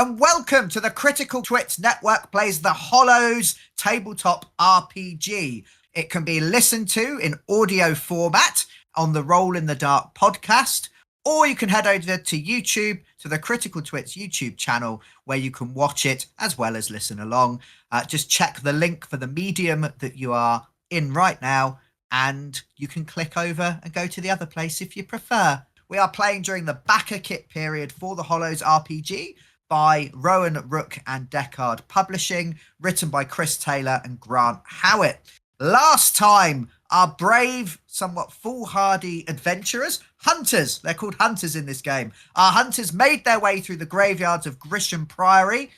and welcome to the Critical Twits Network plays the Hollows Tabletop RPG. It can be listened to in audio format on the Roll in the Dark podcast, or you can head over to YouTube, to the Critical Twits YouTube channel, where you can watch it as well as listen along. Just check the link for the medium that you are in right now, and you can click over and go to the other place if you prefer. We are playing during the Backerkit period for the Hollows RPG by Rowan Rook and Decard Publishing, written by Chris Tailor and Grant Howitt. Last time, our brave, somewhat foolhardy adventurers, hunters, they're called hunters in this game, our hunters made their way through the graveyards of Grisham Priory,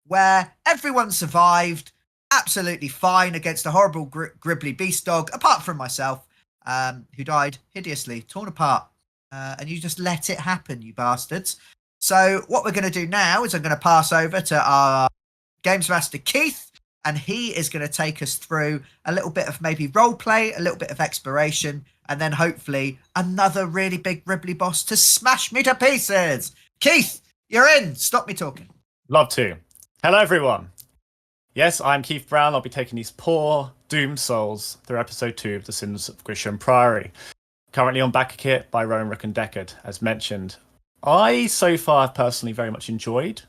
where everyone survived absolutely fine against a horrible gribbly beast dog, apart from myself, who died hideously, torn apart. And you just let it happen, you bastards. So what we're going to do now is I'm going to pass over to our Games Master Keith, and he is going to take us through a little bit of maybe role play, a little bit of exploration, and then hopefully another really big gribbly boss to smash me to pieces. Keith, you're in. Stop me talking. Love to. Hello, everyone. Yes, I'm Keith Brown. I'll be taking these poor, doomed souls through episode 2 of the Sins of Grisham Priory. Currently on Backerkit by Rowan Rook and Decard, as mentioned. I, so far, have personally very much enjoyed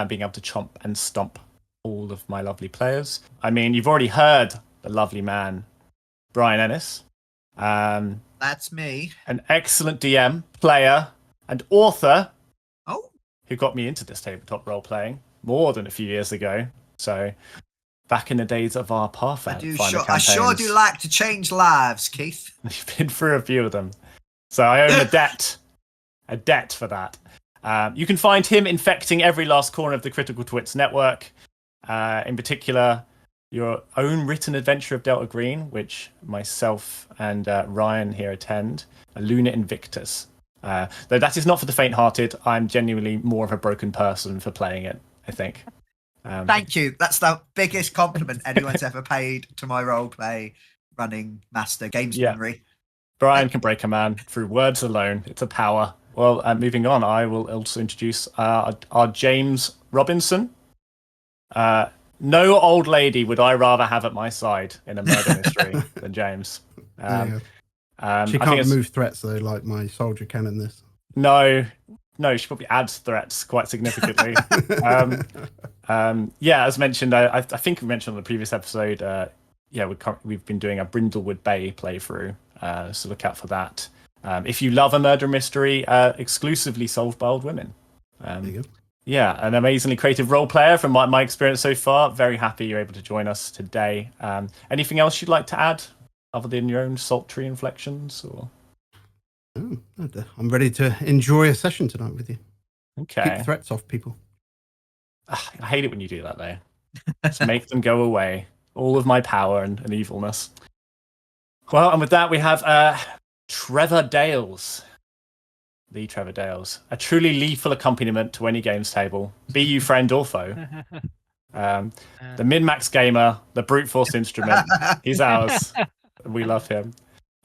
being able to chomp and stomp all of my lovely players. I mean, you've already heard the lovely man, Brian Ennis. That's me. An excellent DM, player, and author. Oh. Who got me into this tabletop role-playing more than a few years ago. So, back in the days of our Pathfinder campaigns. I sure do like to change lives, Keith. You've been through a few of them. So I own a debt for that. You can find him infecting every last corner of the Critical Twits network. In particular, your own written adventure of Delta Green, which myself and Ryan here attend, Luna Invictus. Though that is not for the faint-hearted. I'm genuinely more of a broken person for playing it, I think. Thank you. That's the biggest compliment anyone's ever paid to my roleplay running master gamesmanry. Yeah. Brian can break a man through words alone. It's a power. Well, moving on, I will also introduce our James Robinson. No old lady would I rather have at my side in a murder mystery than James. She can't remove threats, though, like my soldier can in this. No, she probably adds threats quite significantly. As mentioned, I think we mentioned on the previous episode, we've been doing a Brindlewood Bay playthrough, so look out for that. If you love a murder mystery, exclusively solved by old women. There you go. Yeah, an amazingly creative role player from my experience so far. Very happy you're able to join us today. Anything else you'd like to add, other than your own sultry inflections? Or... Oh, I'm ready to enjoy a session tonight with you. Okay. Keep threats off people. I hate it when you do that, though. Just make them go away. All of my power and evilness. Well, and with that, we have Trevor Dales. The Trevor Dales. A truly lethal accompaniment to any games table, be you friend or foe. The min-max gamer, the brute force instrument. He's ours. We love him.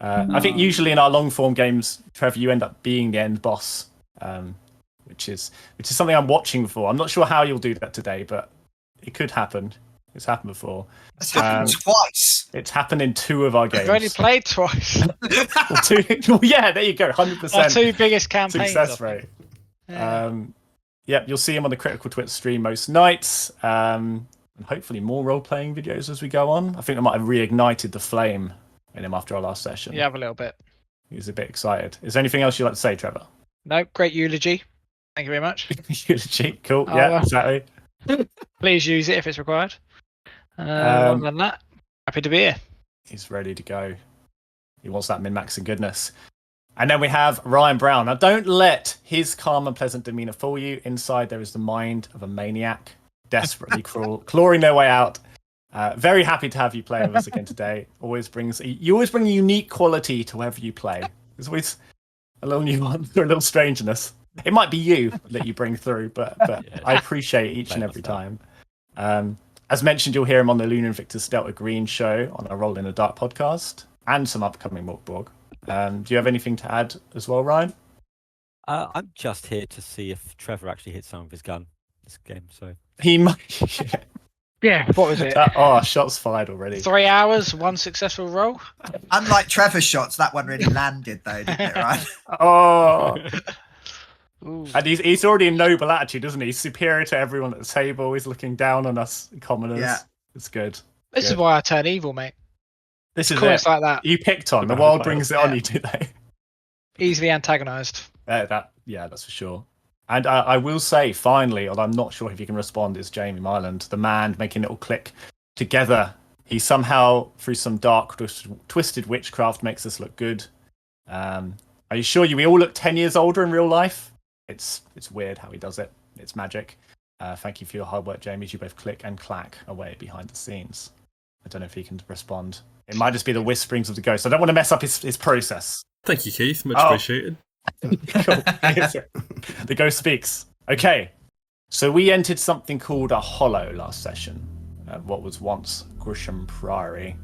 I think usually in our long-form games, Trevor, you end up being the end boss, which is something I'm watching for. I'm not sure how you'll do that today, but it could happen. It's happened before. It's happened twice. It's happened in 2 of our games. I've only played twice. Yeah, there you go. 100%. Our 2 biggest campaigns. Success rate. You'll see him on the Critical Twits stream most nights. And hopefully more role-playing videos as we go on. I think I might have reignited the flame in him after our last session. Yeah, a little bit. He was a bit excited. Is there anything else you'd like to say, Trevor? No, great eulogy. Thank you very much. Eulogy, cool. Yeah, exactly. Please use it if it's required. Other than that, happy to be here. He's ready to go. He wants that min-maxing goodness. And then we have Ryan Brown. Now, don't let his calm and pleasant demeanor fool you. Inside, there is the mind of a maniac, desperately clawing their way out. Very happy to have you play with us again today. You always bring a unique quality to wherever you play. There's always a little nuance or a little strangeness. It might be you that you bring through, but I appreciate each and every time. As mentioned, you'll hear him on the Luna Invictus Delta Green show on our Roll in the Dark podcast and some upcoming Mookborg. Do you have anything to add as well, Ryan? I'm just here to see if Trevor actually hit some of his gun this game, so He might. Yeah. Yeah, what was it? Shots fired already. 3 hours, 1 successful roll. Unlike Trevor's shots, that one really landed, though, didn't it? Right? Oh, Ooh. and he's already in noble attitude, isn't he? He's superior to everyone at the table. He's looking down on us commoners. Yeah. It's good. This is why I turn evil, mate. This is Comments it. like that. You picked on. The world brings it on you, do they? Easily antagonised. Yeah, that's for sure. And I will say, finally, although I'm not sure if you can respond, is Jamie Myland, the man making it all click together. He somehow, through some dark, twisted witchcraft, makes us look good. Are you sure we all look 10 years older in real life? It's weird how he does it. It's magic. Thank you for your hard work, Jamie. You both click and clack away behind the scenes. I don't know if he can respond. It might just be the whisperings of the ghost. I don't want to mess up his process. Thank you, Keith. Much appreciated. Cool. The ghost speaks. Okay, so we entered something called a Hollow last session. What was once Grisham Priory.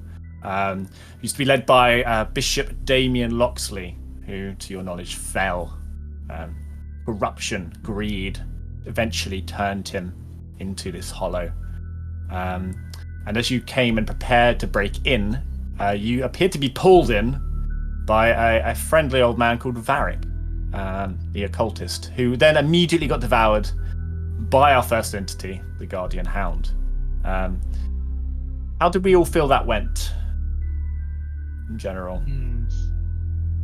Used to be led by Bishop Damien Loxley, who, to your knowledge, fell. Corruption, greed, eventually turned him into this Hollow. And as you came and prepared to break in, you appeared to be pulled in by a friendly old man called Varric, the occultist, who then immediately got devoured by our first entity, the Guardian Hound. How did we all feel that went, in general?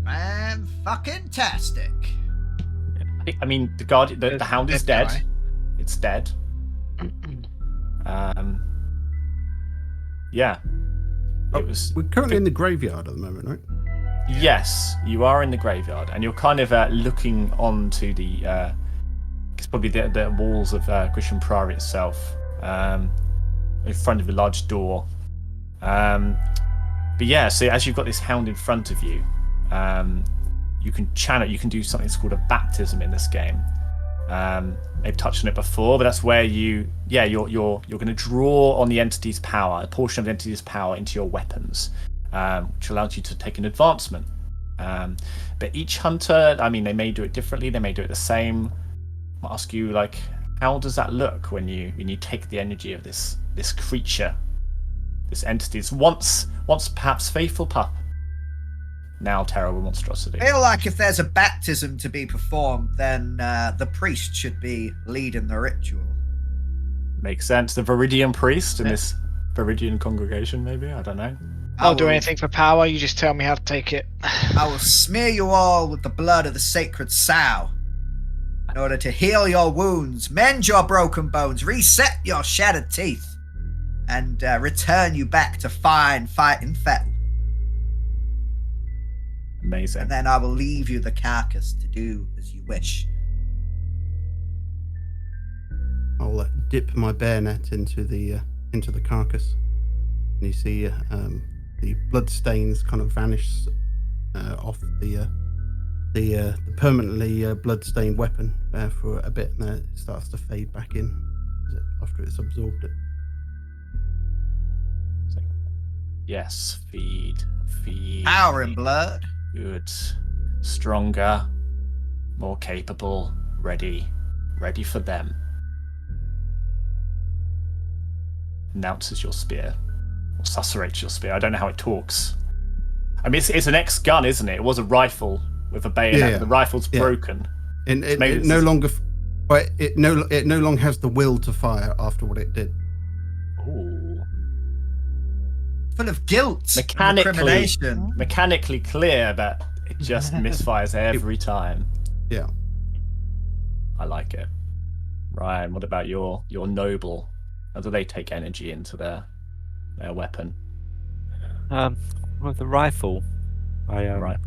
Man-fucking-tastic. I mean, the Hound is dead. Guy. It's dead. Yeah. We're currently in the graveyard at the moment, right? Yes, you are in the graveyard, and you're kind of looking onto the, it's probably the walls of Grisham Priory itself, in front of a large door. But yeah, so as you've got this hound in front of you, you can channel. You can do something that's called a baptism in this game. They've touched on it before, but that's where you're going to draw on the entity's power, a portion of the entity's power, into your weapons. Which allows you to take an advancement. But each hunter, I mean, they may do it differently, they may do it the same. I'll ask you, like, how does that look when you take the energy of this creature, this entity, this once perhaps faithful pup, now terrible monstrosity? I feel like if there's a baptism to be performed, then the priest should be leading the ritual. Makes sense. The Viridian priest in this Viridian congregation, maybe? I don't know. I'll do anything for power, you just tell me how to take it. I will smear you all with the blood of the sacred sow in order to heal your wounds, mend your broken bones, reset your shattered teeth, and return you back to fine fighting fettle. Amazing. And then I will leave you the carcass to do as you wish. I'll dip my bayonet into the carcass, and you see the blood stains kind of vanish off the permanently blood-stained weapon for a bit, and then it starts to fade back in after it's absorbed it. Yes, feed. Power in blood. Good. Stronger, more capable, ready for them. Announces your spear, or susurrates your spear. I don't know how it talks. I mean, it's an X-gun, isn't it? It was a rifle with a bayonet. Yeah. But the rifle's broken. And it no longer has the will to fire after what it did. Ooh. Full of guilt. Mechanically clear, but it just misfires every time. Yeah. I like it. Ryan, what about your noble? How do they take energy into their weapon? With the rifle, Right.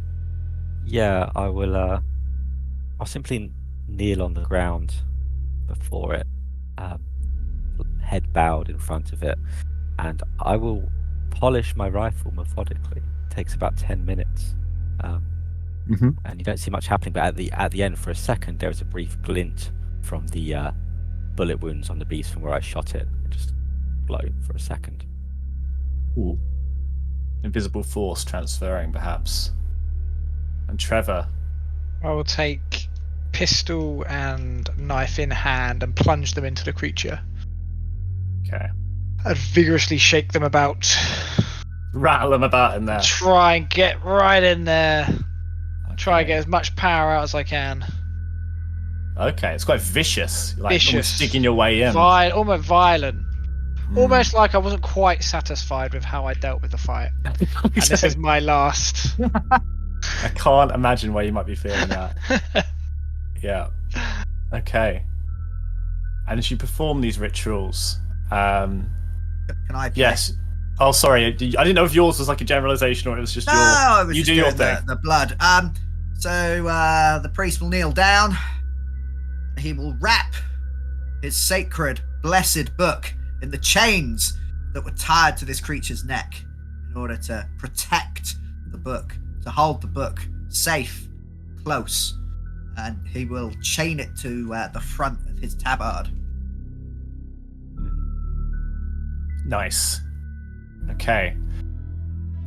Yeah, I will. I'll simply kneel on the ground before it, head bowed in front of it, and I will polish my rifle methodically. It takes about 10 minutes, and you don't see much happening. But at the end, for a second, there is a brief glint from the bullet wounds on the beast from where I shot it. It just glow for a second. Ooh. Invisible force transferring, perhaps. And Trevor. I will take pistol and knife in hand and plunge them into the creature. Okay. I'd vigorously shake them about. Rattle them about in there. Try and get right in there. Try and Okay. get as much power out as I can. Okay, it's quite vicious. Like Vicious. almost digging your way in. Almost violent. Mm. Almost like I wasn't quite satisfied with how I dealt with the fight. And this is my last. I can't imagine why you might be feeling that. Yeah. Okay. And as you perform these rituals, Can I? yes. Oh, sorry. I didn't know if yours was like a generalization or it was just No, your. I was You just do your doing thing. the blood. So the priest will kneel down. He will wrap his sacred, blessed book in the chains that were tied to this creature's neck in order to protect the book, to hold the book safe, close. And he will chain it to the front of his tabard. Nice. Okay.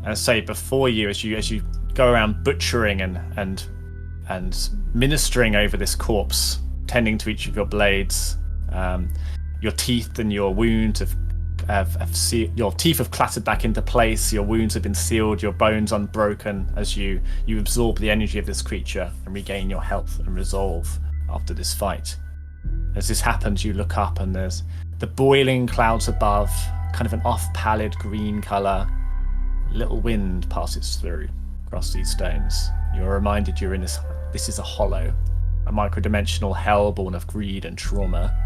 And I say before you, as you go around butchering and ministering over this corpse, tending to each of your blades, your teeth and your wounds your teeth have clattered back into place. Your wounds have been sealed. Your bones unbroken as you absorb the energy of this creature and regain your health and resolve after this fight. As this happens, you look up and there's the boiling clouds above, kind of an off-pallid green color. Little wind passes through across these stones. You're reminded you're in this is a hollow, a micro-dimensional hell born of greed and trauma.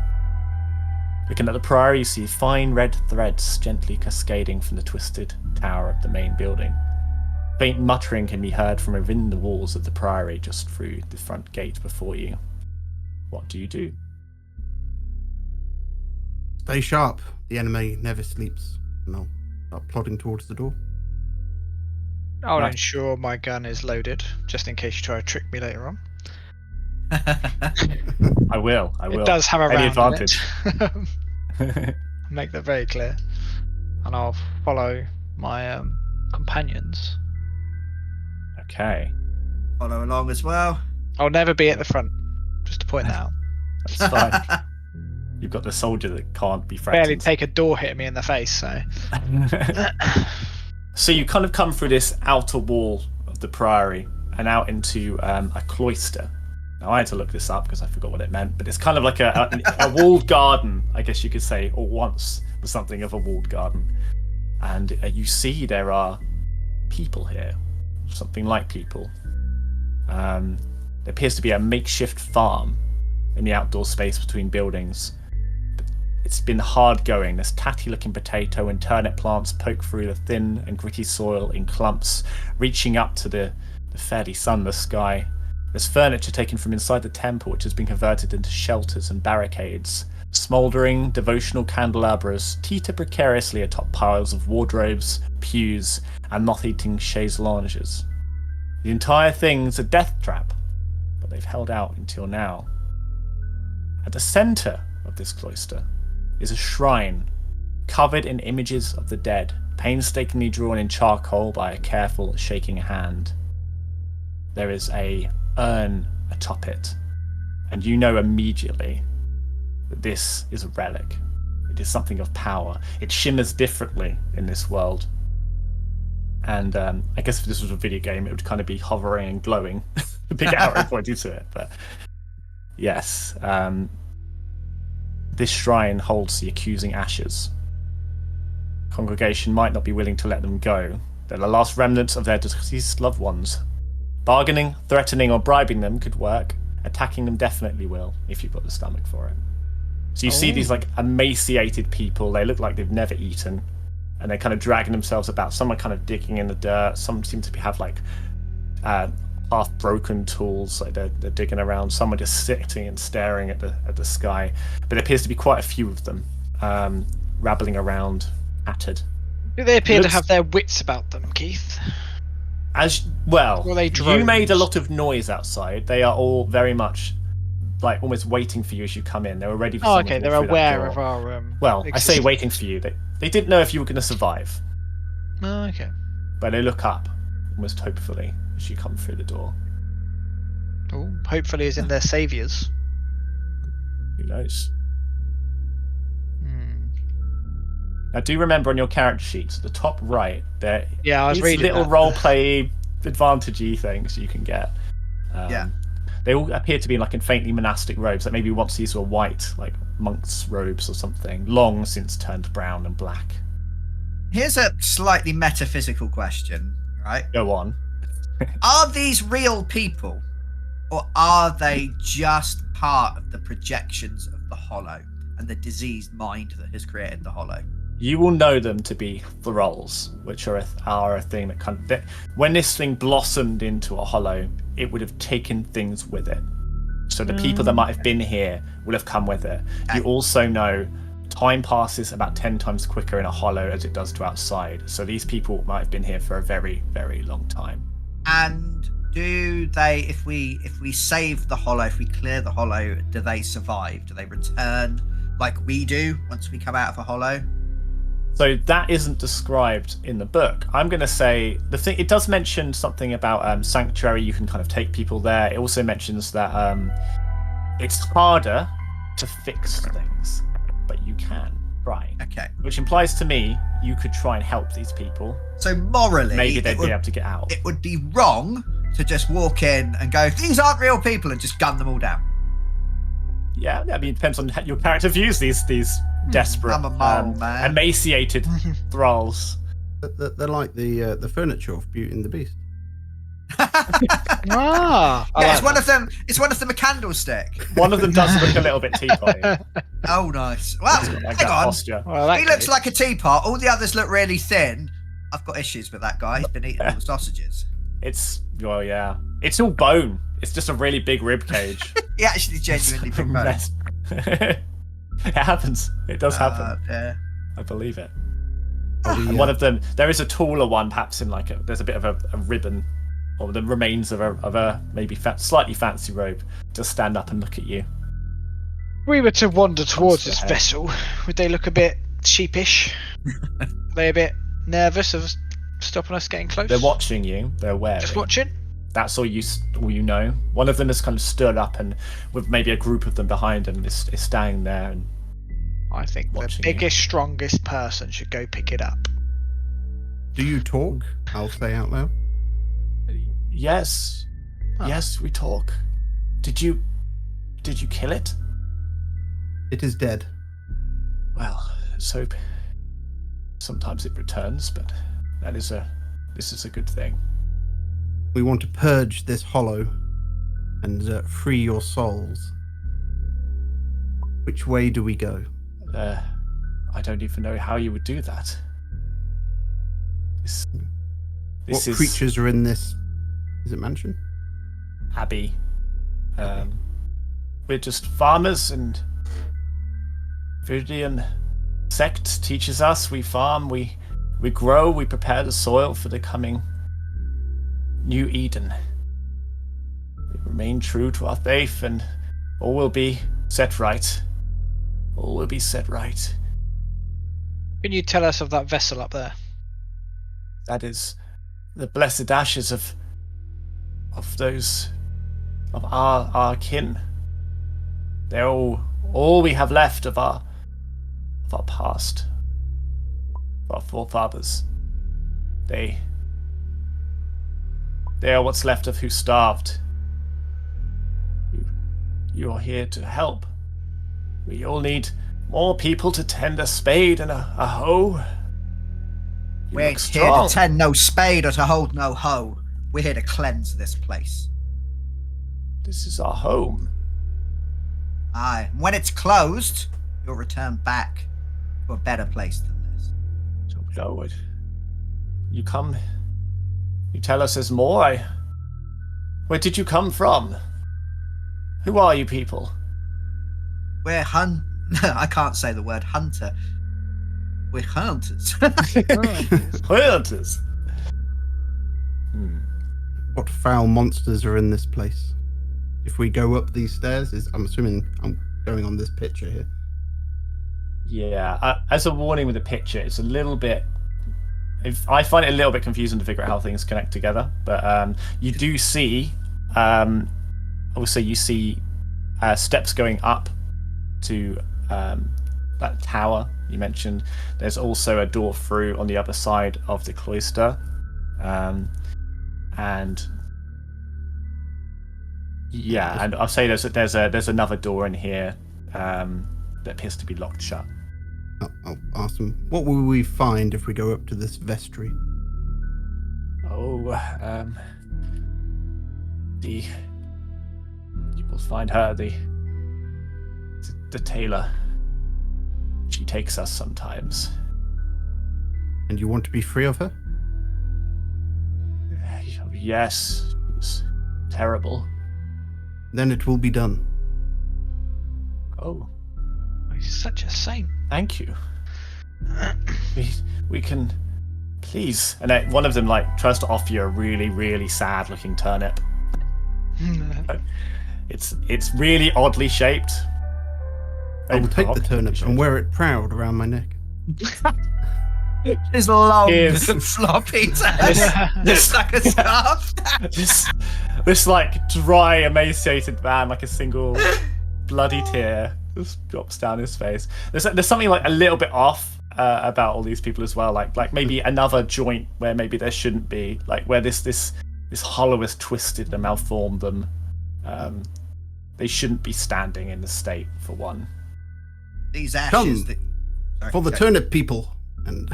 Looking at the Priory, you see fine red threads gently cascading from the twisted tower of the main building. Faint muttering can be heard from within the walls of the Priory just through the front gate before you. What do you do? Stay sharp. The enemy never sleeps. And I'll start plodding towards the door. I'll Right. ensure my gun is loaded, just in case you try to trick me later on. I will. It does have a Any round advantage? in it. Make that very clear. And I'll follow my companions. Okay, Follow along as well. I'll never be at the front, just to point that out. that's fine. You've got the soldier that can't be Barely threatened. take a door hitting me in the face, so. So you kind of come through this outer wall of the Priory and out into a cloister. Now I had to look this up because I forgot what it meant, but it's kind of like a walled garden, I guess you could say, or once was something of a walled garden. And you see there are people here, something like people. There appears to be a makeshift farm in the outdoor space between buildings. It's been hard going. There's tatty-looking potato and turnip plants poke through the thin and gritty soil in clumps, reaching up to the fairly sunless sky. There's furniture taken from inside the temple, which has been converted into shelters and barricades. Smouldering devotional candelabras teeter precariously atop piles of wardrobes, pews, and moth-eating chaise lounges. The entire thing's a death trap, but they've held out until now. At the centre of this cloister is a shrine covered in images of the dead, painstakingly drawn in charcoal by a careful shaking hand. There is a urn atop it, and you know immediately that this is a relic. It is something of power. It shimmers differently in this world. And I guess if this was a video game, it would kind of be hovering and glowing. The big arrow pointing to it. But yes, this shrine holds the accusing ashes. Congregation might not be willing to let them go. They're the last remnants of their deceased loved ones. Bargaining, threatening, or bribing them could work. Attacking them definitely will, if you've got the stomach for it. So you see these like emaciated people. They look like they've never eaten, and they're kind of dragging themselves about. Some are kind of digging in the dirt. Some seem to have like half-broken tools, like they're digging around. Some are just sitting and staring at the sky. But there appears to be quite a few of them, rabbling around, tattered. Do they appear to Looks- have their wits about them, Keith? As well, Or they you made a drones? lot of noise outside. They are all very much like almost waiting for you as you come in. They were ready for Oh, someone okay. to They're walk through that aware door. of our. Well, I say existence. waiting for you. They didn't know if you were going to survive, Oh, okay. but they look up almost hopefully as you come through the door. Oh, hopefully is in their saviours. Who knows? Hmm. Now, do remember on your character sheets at the top right, there Yeah, I was is reading little that. roleplay advantage-y things you can get. Yeah. They all appear to be like in faintly monastic robes. Like maybe once these were white, like monks' robes or something, long since turned brown and black. Here's a slightly metaphysical question, right? Go on. Are these real people, or are they just part of the projections of the Hollow and the diseased mind that has created the Hollow? You will know them to be thralls, which are a thing that when this thing blossomed into a Hollow, it would have taken things with it. So the people that might have been here will have come with it. You also know time passes about 10 times quicker in a Hollow as it does to outside. So these people might have been here for a very, very long time. And do they, if we save the Hollow, if we clear the Hollow, do they survive? Do they return like we do once we come out of a Hollow? So that isn't described in the book. I'm going to say it does mention something about sanctuary. You can kind of take people there. It also mentions that it's harder to fix things, but you can try. Okay. Which implies to me you could try and help these people. So morally, Maybe they'd be able to get out. It would be wrong to just walk in and go, these aren't real people, and just gun them all down. Yeah, I mean, it depends on how your character views these desperate, I'm a moral man. emaciated thralls. They're like the furniture of Beauty and the Beast. Ah, Yeah, it's one of them. It's one of them a candlestick. One of them does look a little bit teapotty. Oh, nice. Well, Like hang that on. posture. Well, that He looks case. like a teapot. All the others look really thin. I've got issues with that guy. He's been eating all the sausages. Yeah. It's all bone. It's just a really big rib cage. He actually genuinely big bone. It happens. It does happen. Yeah. I believe it. Are we, And one of them, there is a taller one, perhaps in there's a bit of a ribbon, or the remains of a maybe slightly fancy robe, to stand up and look at you. If we were to wander towards this ahead. vessel, would they look a bit sheepish? Are they a bit nervous of stopping us getting close? They're watching you. They're wary. Just watching? That's all you know. One of them has kind of stood up, and with maybe a group of them behind him, is standing there. And I think the Watching you. biggest, strongest person should go pick it up. Do you talk? I'll say out loud. yes, Oh. yes, we talk. Did you kill it? It is dead. Well, so sometimes it returns, but this is a good thing. We want to purge this hollow and free your souls. Which way do we go? I don't even know how you would do that. This What is creatures are in this? Is it mansion? Abbey. We're just farmers, and Viridian sect teaches us. We farm, we grow, we prepare the soil for the coming new Eden. We remain true to our faith, and all will be set right. All will be set right. Can you tell us of that vessel up there? That is the blessed ashes of our kin. They're all we have left of our past, of our forefathers. They are what's left of who starved. You are here to help. We all need more people to tend a spade and a hoe. You We're look here strong. to tend no spade or to hold no hoe. We're here to cleanse this place. This is our home. Aye. When it's closed, you'll return back to a better place than this. So Lord, you come. You tell us there's more. Where did you come from? Who are you people? We're I can't say the word hunter. We're hunters. Hunters. What foul monsters are in this place? If we go up these stairs, I'm assuming I'm going on this picture here. Yeah, as a warning with the picture, it's a little bit. I find it a little bit confusing to figure out how things connect together. But you do see Also, you see steps going up to that tower you mentioned. There's also a door through on the other side of the cloister, and I'll say there's another door in here that appears to be locked shut. I'll ask them, what will we find if we go up to this vestry? You will find her, the Tailor. She takes us sometimes. And you want to be free of her? Yes, it's terrible. Then it will be done. Oh, He's such a saint. thank you. we can, please. And one of them tries to offer you a really, really sad-looking turnip. It's really oddly shaped. I will take the turnip and wear it proud around my neck. His long, Yes. floppy tail. Just like a scarf. this dry, emaciated man, like a single bloody tear just drops down his face. There's something a little bit off about all these people as well. Like maybe another joint where maybe there shouldn't be. Where this hollow has twisted and malformed them. They shouldn't be standing in the state, for one. These ashes. Come for the turnip people. And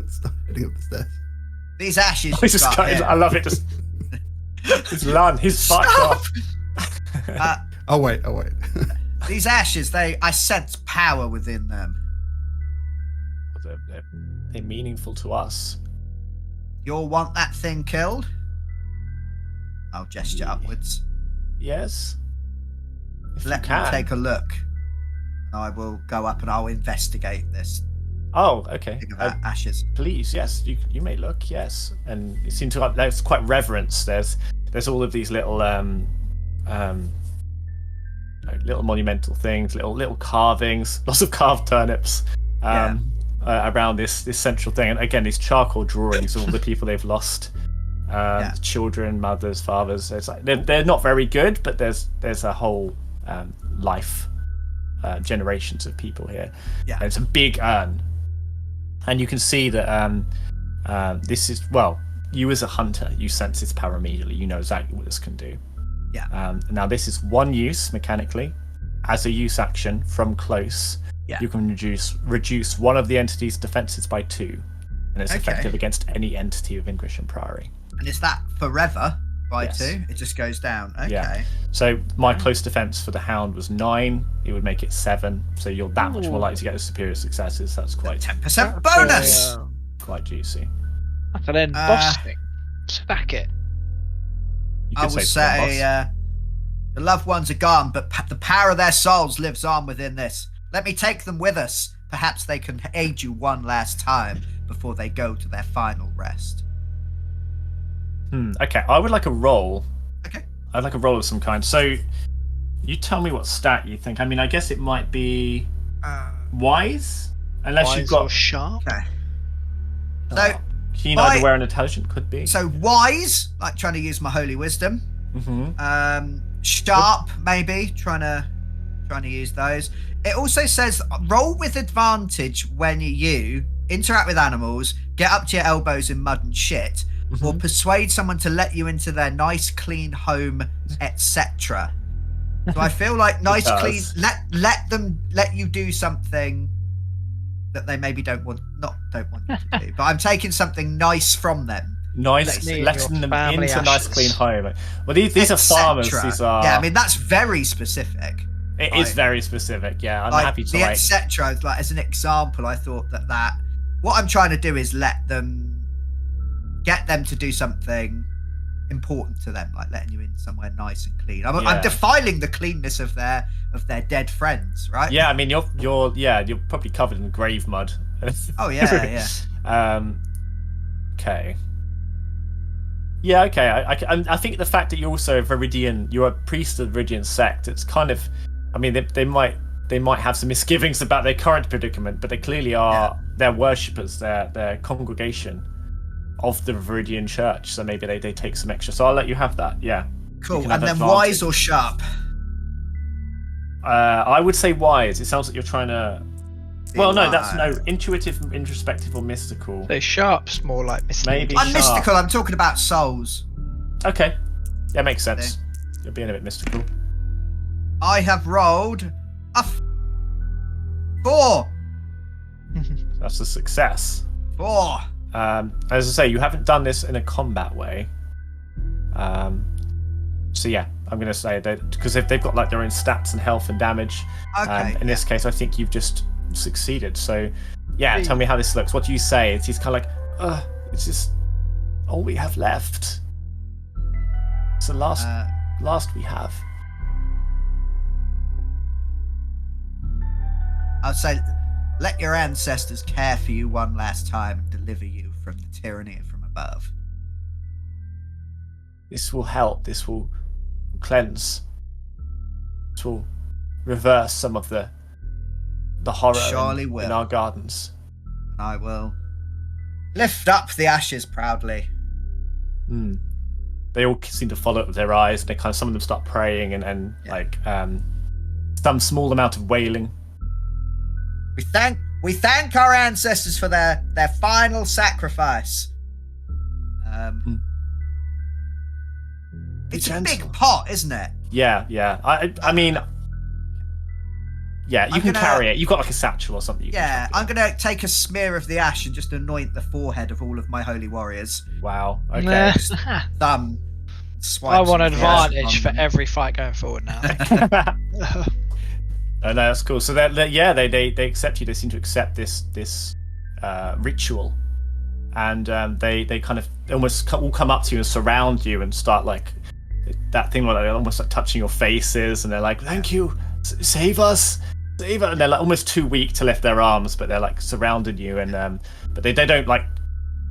start heading up the stairs. These ashes. I love it. Just his lung. He's fucked off. I'll wait. These ashes. I sense power within them. They're meaningful to us. You'll want that thing killed? I'll gesture upwards. Yes. If Let you me can. take a look. I will go up and I'll investigate this Oh, okay. thing of ashes. Please, yes, you may look, yes. And it seems to there's quite reverence. There's all of these little little monumental things, little carvings, lots of carved turnips around this central thing. And again, these charcoal drawings of all the people they've lost. Children, mothers, fathers. It's they're not very good, but there's a whole life, generations of people here. Yeah, and it's a big urn, and you can see that this is you as a hunter, you sense its power immediately. You know exactly what this can do. Yeah. Now this is one use mechanically, as a use action from close. Yeah. You can reduce one of the entity's defenses by 2, and it's effective against any entity within Grisham Priory. And is that forever by Yes. 2? It just goes down. Okay. Yeah. So my close defense for the hound was 9. It would make it 7. So you're that much more likely to get the superior successes. That's quite 10% bonus. quite juicy. That's an end boss thing. Stack it. You I could will say for one say the loved ones are gone, but the power of their souls lives on within this. Let me take them with us. Perhaps they can aid you one last time before they go to their final rest. Okay, I would like a roll. Okay. I'd like a roll of some kind. So you tell me what stat you think. I mean, I guess it might be wise, unless Wise you've got or sharp. Okay. So keen, either aware, and intelligent could be. So wise, like trying to use my holy wisdom. Mm-hmm. Sharp, maybe trying to use those. It also says roll with advantage when you interact with animals, get up to your elbows in mud and shit, or persuade someone to let you into their nice, clean home, etc. So I feel like nice, clean. Let you do something that they maybe don't want you to do. But I'm taking something nice from them. Nice, letting them into a nice, clean home. Well, these are farmers. These are. Yeah, I mean that's very specific. It is very specific. Yeah, I'm happy to the etc. Like as an example, I thought that what I'm trying to do is get them to do something important to them, like letting you in somewhere nice and clean. I'm defiling the cleanness of their dead friends, right? Yeah, I mean you're probably covered in grave mud. Oh yeah. Okay. Yeah, okay. I think the fact that you're also a Viridian, you're a priest of the Viridian sect. It's kind of, I mean, they might have some misgivings about their current predicament, but they clearly are. They're worshippers. They're congregation of the Viridian Church. So maybe they take some extra. So I'll let you have that. Yeah. Cool. can And have then wise advantage. or sharp? I would say wise. It sounds like you're trying to. Well, no, that's wise. no intuitive, introspective, or mystical. So sharp's more like misleading. Maybe. I'm Sharp. mystical. I'm talking about souls. Okay, that makes sense. You're being a bit mystical. I have rolled a 4. That's a success. 4. As I say, you haven't done this in a combat way. So yeah, I'm going to say that because they've got like their own stats and health and damage. Okay. In this case, I think you've just succeeded. So yeah, tell me how this looks. What do you say? He's kind of like, it's just all we have left. It's the last we have. I'd say, let your ancestors care for you one last time and deliver you from the tyranny from above. This will help. This will cleanse. This will reverse some of the horror Surely in will. our gardens. I will lift up the ashes proudly. They all seem to follow it with their eyes. They some of them start praying and some small amount of wailing. We thank our ancestors for their final sacrifice. It's a big pot, isn't it? Yeah. I mean, yeah, you can carry it. You've got like a satchel or something. I'm gonna take a smear of the ash and just anoint the forehead of all of my holy warriors. Wow. Okay. Thumb. I want advantage for every fight going forward now. No, that's cool. So they accept you. They seem to accept this ritual, and they kind of almost all come up to you and surround you and start like that thing where they're almost like touching your faces, and they're like, "Thank you, save us, save us." And they're like almost too weak to lift their arms, but they're like surrounding you, and but they don't like.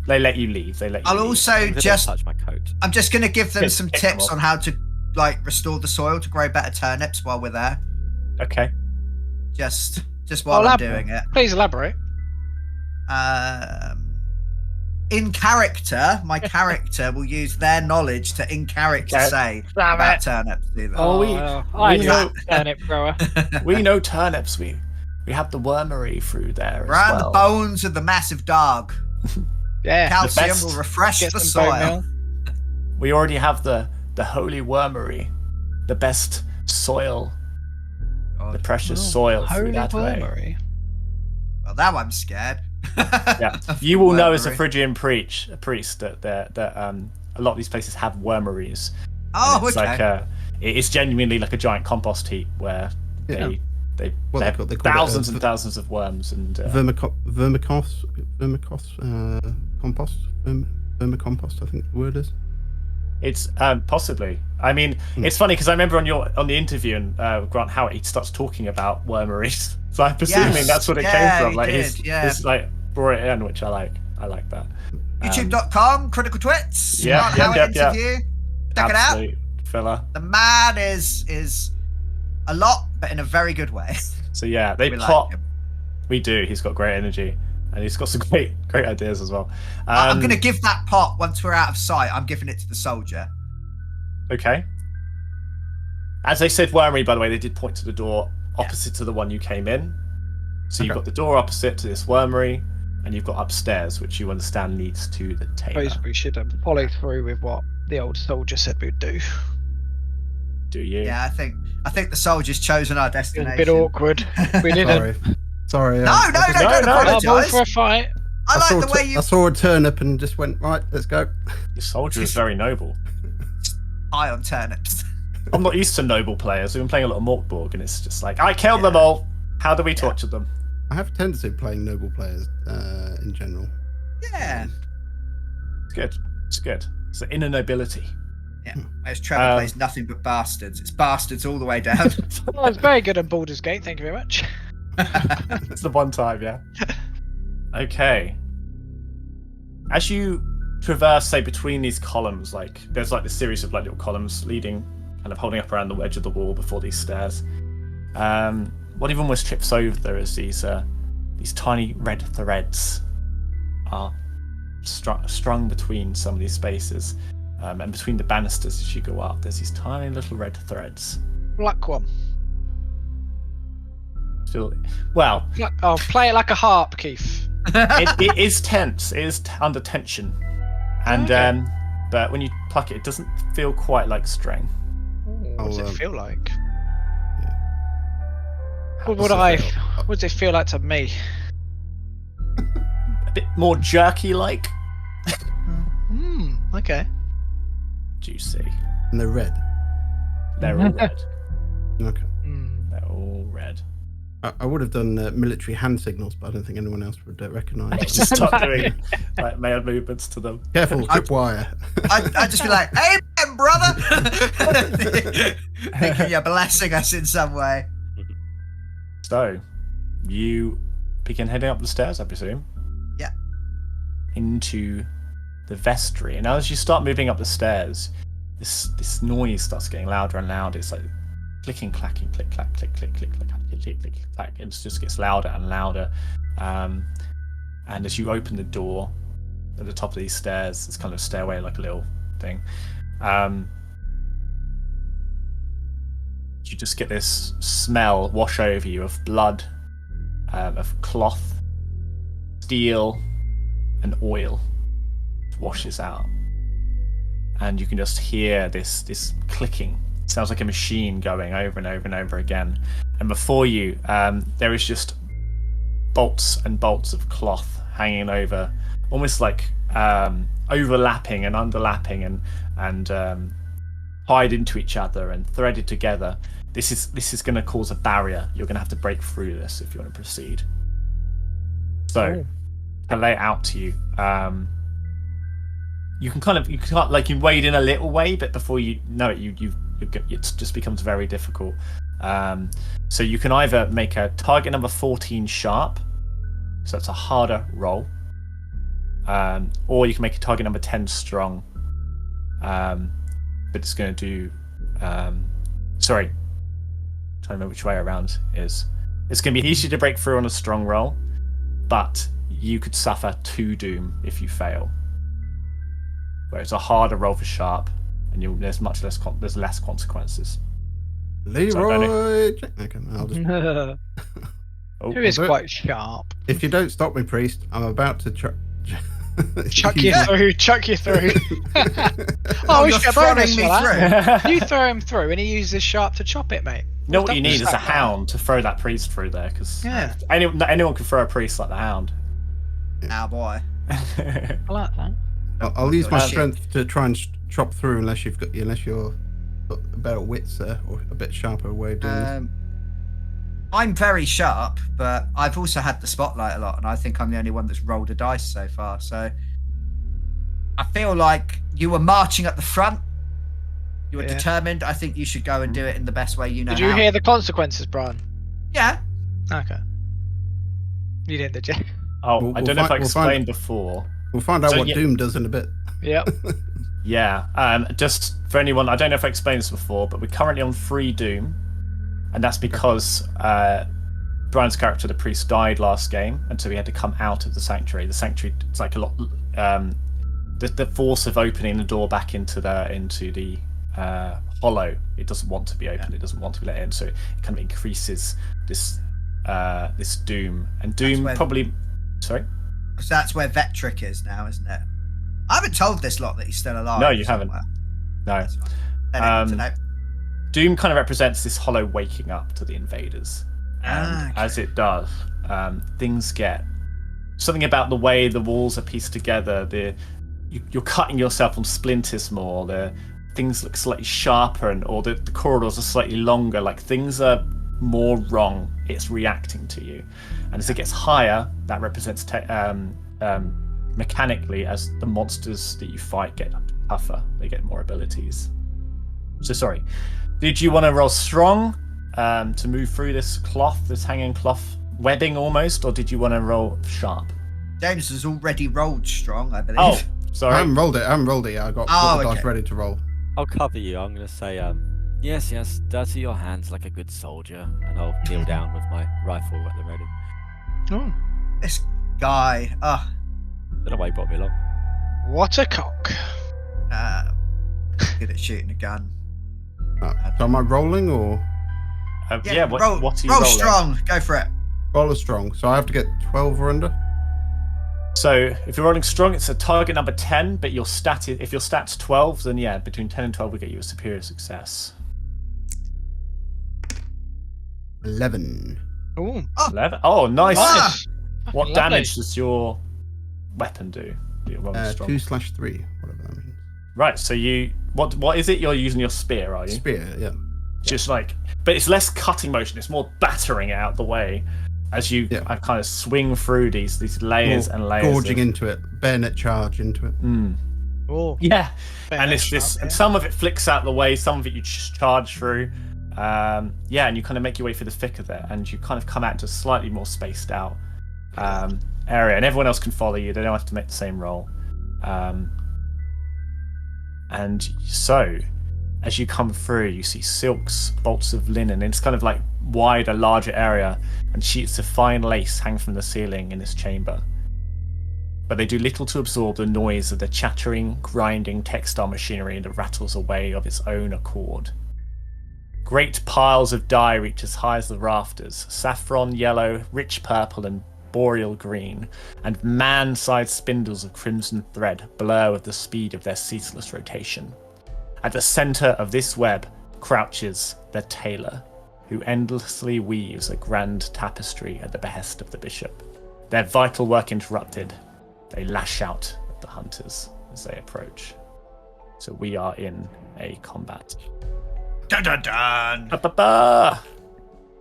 They let you leave. I'll also just touch my coat. I'm just gonna give them Just some pick them tips up. on how to like restore the soil to grow better turnips while we're there. Okay. Just while I'm doing it. Please elaborate. In character, my character will use their knowledge to in character Okay. say Damn about it. turnips to them. I we know know turnip grower. we know turnips. We have the wormery through there as Round well. the bones of the massive dog. Yeah. Calcium best. will refresh Get the some bone soil. meal. We already have the holy wormery, the best soil, the precious soil through Holy that way. wormery. Well, now I'm scared. Yeah, you will know as a Phrygian priest that a lot of these places have wormeries. Oh, And it's okay. like it's genuinely like a giant compost heap where they Well, have they call it thousands and thousands of worms and vermicompost, vermicompost, I think the word is. it's possibly. I mean, it's funny because I remember on the interview and Grant Howitt he starts talking about wormeries. So I'm presuming that's what it came from. he Like did, he's like brought it in, which I like. I like that. YouTube.com, Critical Twits. Yeah, Grant yeah, Howitt yeah. interview. Check it out. Absolute filler. The man is a lot, but in a very good way. So yeah, they We pop. like him. We do. He's got great energy, and he's got some great ideas as well. I'm going to give that pot once we're out of sight. I'm giving it to the soldier. Okay. As they said wormery, by the way, they did point to the door opposite to the one you came in. So you've got the door opposite to this wormery, and you've got upstairs, which you understand leads to the Tailor. Suppose we should follow through with what the old soldier said we'd do. Do you? Yeah, I think the soldier's chosen our It was destination. a bit awkward. We didn't. Sorry. No, don't apologise. For a fight. I like the way you I saw a turnip and just went, right, let's go. The soldier is very noble. eye on turnips. I'm not used to noble players. We've been playing a lot of Morkborg, and it's just like, I killed them all. How do we torture them? I have a tendency of playing noble players in general. Yeah. It's good. It's good. It's the inner nobility. Yeah. Whereas Trevor plays nothing but bastards. It's bastards all the way down. Well, it's very good on Baldur's Gate. Thank you very much. It's the one time, yeah. Okay. As you traverse, say, between these columns, like there's like this series of like little columns leading, kind of holding up around the edge of the wall before these stairs. What even almost trips over is these tiny red threads are strung between some of these spaces. And between the banisters as you go up, there's these tiny little red threads. Black one. Still, well, I'll play it like a harp, Keith. it is tense. It is under tension, and Okay. but when you pluck it, it doesn't feel quite like string. What does it I'll, feel like? How What does it feel like to me? A bit more jerky-like. Okay. Juicy. And they're red. They're all red. Okay. They're all red. I would have done military hand signals, but I don't think anyone else would recognise. Just start doing like male movements to them. Careful, tripwire. I'd just be like, "Amen, brother!" Thinking you're blessing us in some way. So, you begin heading up the stairs, I presume. Yeah. Into the vestry, and as you start moving up the stairs, this noise starts getting louder and louder. It's like clicking, clacking, click, clack, click, click, click, click, click, click, click, clack. It just gets louder and louder. And as you open the door at the top of these stairs, it's kind of a stairway, like a little thing. You just get this smell wash over you of blood, of cloth, steel, and oil. It washes out, and you can just hear this clicking. It sounds like a machine going over and over and over again. And before you, there is just bolts and bolts of cloth hanging over, almost like overlapping and underlapping and tied into each other and threaded together. This is going to cause a barrier. You're going to have to break through this if you want to proceed. So, to lay it out to you, you can wade in a little way, but before you know it, it just becomes very difficult. So you can either make a target number 14 sharp, so that's a harder roll, or you can make a target number 10 strong, but it's going to do. Sorry, trying to remember which way around is. It's going to be easier to break through on a strong roll, but you could suffer 2 doom if you fail. Where it's a harder roll for sharp, and there's less consequences. Leroy. Okay, I'll just... Who is quite sharp? If you don't stop me, priest, I'm about to chuck you through. Chuck you through. Oh, we you're should get a bonus throwing me for that. through. You throw him through, and he uses sharp to chop it, mate. You know what you need is a Double stack that. hound to throw that priest through there, because Yeah. anyone can throw a priest like the hound. Now, boy. I like that. I'll use my Shit. strength to try and chop through, unless you're got a better wits or a bit sharper way of doing this. I'm very sharp, but I've also had the spotlight a lot, and I think I'm the only one that's rolled a dice so far. So I feel like you were marching at the front. You were determined. I think you should go and do it in the best way you know. Did you how. hear the consequences, Brian? Yeah. Okay. You didn't, did you? Oh, I don't know if I we'll find- explained before. We'll find out So, what yeah. Doom does in a bit. Yep. Yeah, just for anyone, I don't know if I explained this before, but we're currently on 3 doom, and that's because Brian's character, the priest, died last game, and so he had to come out of the sanctuary. The sanctuary, it's like a lot. The force of opening the door back into the hollow, it doesn't want to be opened. It doesn't want to be let in, so it kind of increases this doom. And doom where- probably. Sorry. So that's where Vetric is now, isn't it? I haven't told this lot that he's still alive. No, you haven't. somewhere. No. That's fine. They don't need to know. Doom kind of represents this hollow waking up to the invaders, and Okay. as it does, things get something about the way the walls are pieced together. You're cutting yourself on splinters more. The things look slightly sharper, or the corridors are slightly longer. Like things are more wrong. It's reacting to you, and as it gets higher, that represents mechanically as the monsters that you fight get tougher. They get more abilities. So sorry. Did you want to roll strong to move through this hanging cloth webbing almost, or did you want to roll sharp? James has already rolled strong, I believe. Oh, sorry. I haven't rolled it. I got the dice ready to roll. I'll cover you. I'm going to say, yes, dirty your hands like a good soldier, and I'll kneel down with my rifle at the ready. Oh, This guy. Don't know why he brought me along. what a cock. good at shooting a gun. So am I rolling or What are you roll rolling? strong. Go for it. roll a strong? So I have to get 12 or under. So if you're rolling strong, it's a target number 10, but if your stat's 12, then yeah, between 10 and 12 will get you a superior success. 11. Ooh, 11? Oh, nice. Nice. What Lovely. damage does your weapon do? You're rolling strong. 2/3, whatever that means. Right, so what is it? You're using your spear, are you? Spear, yeah. Just but it's less cutting motion, it's more battering it out the way as you kind of swing through these layers and layers. Gorging into it, bayonet charge into it. Oh, Yeah, fair and it's enough, and some of it flicks out the way, some of it you just charge through. And you kind of make your way through the thick of it, and you kind of come out into a slightly more spaced out area, and everyone else can follow you. They don't have to make the same roll. And so, as you come through, you see silks, bolts of linen, and it's kind of like wider, larger area, and sheets of fine lace hang from the ceiling in this chamber. But they do little to absorb the noise of the chattering, grinding textile machinery that rattles away of its own accord. Great piles of dye reach as high as the rafters, saffron yellow, rich purple, and boreal green, and man-sized spindles of crimson thread blur with the speed of their ceaseless rotation. At the centre of this web crouches the Tailor, who endlessly weaves a grand tapestry at the behest of the bishop. Their vital work interrupted, they lash out at the hunters as they approach. So we are in a combat. Dun dun dun. Ba-ba-ba!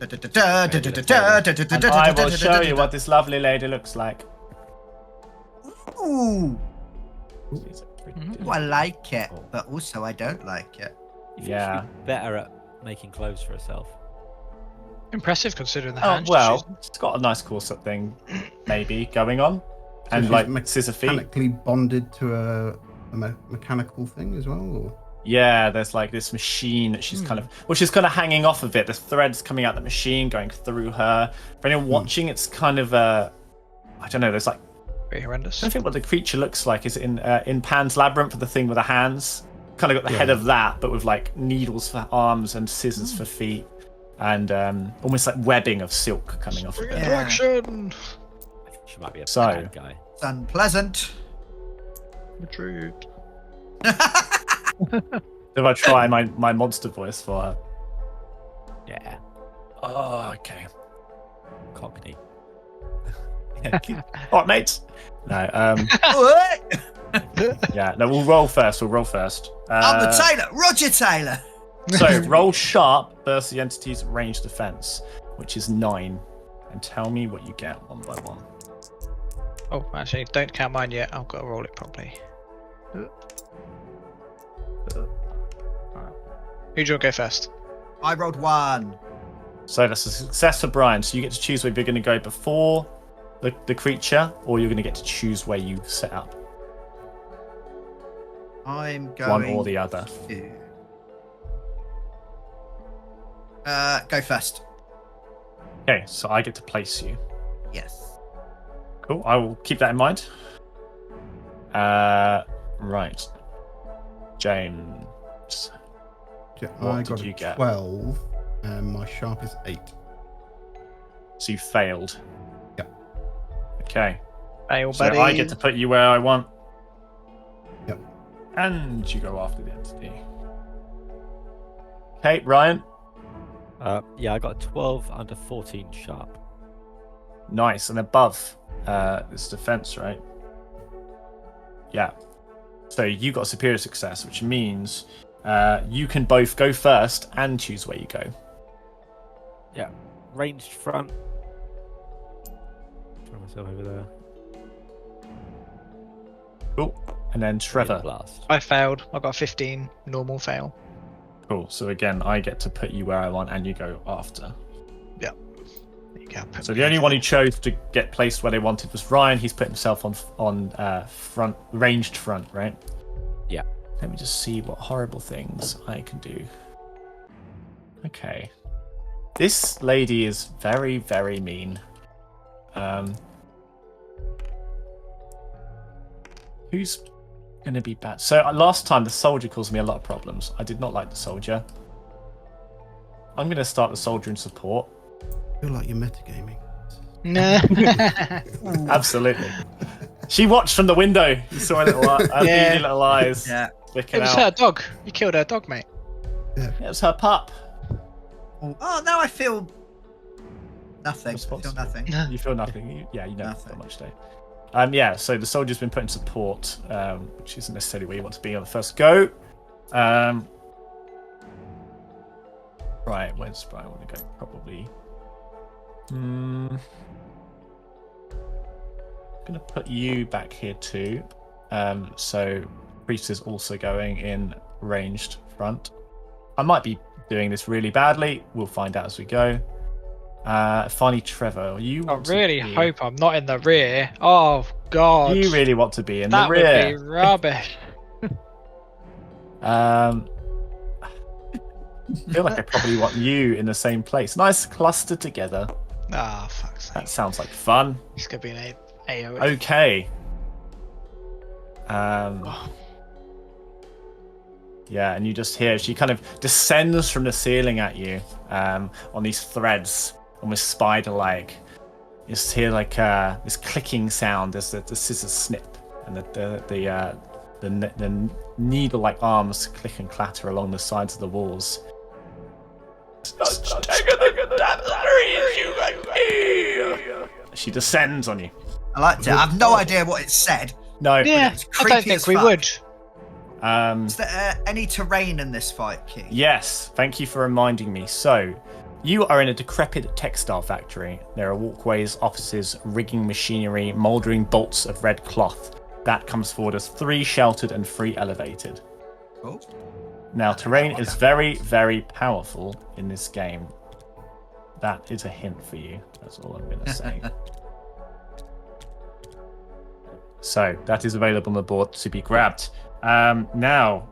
And I will show you what this lovely lady looks like. Ooh, I like it, but also I don't like it. Yeah. Better at making clothes for herself. impressive considering the Oh, hands. well, it's got a nice corset thing, maybe, going on. And, she's like, scissor feet. Mechanically bonded to a mechanical thing as well? Or? Yeah, there's, like, this machine that she's kind of hanging off of it. The thread's coming out the machine, going through her. For anyone watching, it's kind of, I don't know, there's, like... Pretty horrendous. I don't think what the creature looks like. Is it in Pan's Labyrinth for the thing with the hands? Kind of got the head of that, but with, like, needles for arms and scissors for feet. And almost like webbing of silk coming off of it. Action! I think she might be a So- bad guy. It's unpleasant. Retreat. If I try my monster voice for her. Yeah, Oh, okay. Cockney. All right, mates. No, What? yeah, no, we'll roll first. I'm the Tailor, Roger Tailor. So roll sharp versus the entity's ranged defense, which is 9, and tell me what you get one by one. Oh, actually, don't count mine yet. I've got to roll it properly. Who do you want to go first? I rolled 1. So that's a success for Brian. So you get to choose whether you're going to go before the creature, or you're going to get to choose where you set up. I'm going One or the other. to go first. Okay, so I get to place you. Yes. Cool. I will keep that in mind. Right, James. Yeah, What I did got you a get? 12, and my sharp is 8. So you failed. Yep. Okay. Fail, So buddy. I get to put you where I want. Yep. And you go after the entity. Okay, Ryan. Yeah, I got a 12 under 14 sharp. Nice. And above this defense, right? Yeah. So you got superior success, which means you can both go first and choose where you go. Yeah, ranged front. Throw myself over there. Cool. And then Trevor. Blast. I failed. I got a 15. Normal fail. Cool. So again, I get to put you where I want and you go after. There you go. So the only one who chose to get placed where they wanted was Ryan. He's put himself on front, ranged front, right? Yeah. Let me just see what horrible things I can do. Okay. This lady is very, very mean. Who's gonna be bad. So last time the soldier caused me a lot of problems. I did not like the soldier. I'm gonna start the soldier in support. I feel like you're metagaming. Nah. Absolutely. She watched from the window. You saw her beady little eyes Yeah. sticking It was out. her dog. You killed her dog, mate. It was her pup. Oh, now I feel nothing. I feel Responsible. nothing. You feel nothing. You don't Nothing. feel much, Dave. So the soldier's been put in support, which isn't necessarily where you want to be on the first go. Right, where's Brian want to go? Probably. Gonna put you back here too. So priest is also going in ranged front. I might be doing this really badly. We'll find out as we go. Finally, Trevor, you. I want to really be- hope I'm not in the rear. Oh God. You really want to be in that the rear. would be rubbish. I feel like I probably want you in the same place. Nice cluster together. Ah, fuck's That sake. sounds like fun. It's gonna be an AOE. Okay. Yeah, and you just hear she kind of descends from the ceiling at you on these threads, almost spider-like. You just hear like this clicking sound as the scissors snip, and the needle-like arms click and clatter along the sides of the walls. She descends on you. I liked it. I have no idea what it said. No. Yeah, it's I don't creepy think as we fuck. would. Is there any terrain in this fight, Key? Yes, thank you for reminding me. So, you are in a decrepit textile factory. There are walkways, offices, rigging machinery, mouldering bolts of red cloth. That comes forward as 3 sheltered and 3 elevated. Cool. Now, terrain is very, very powerful in this game. That is a hint for you. That's all I'm going to say. So, that is available on the board to be grabbed. Now,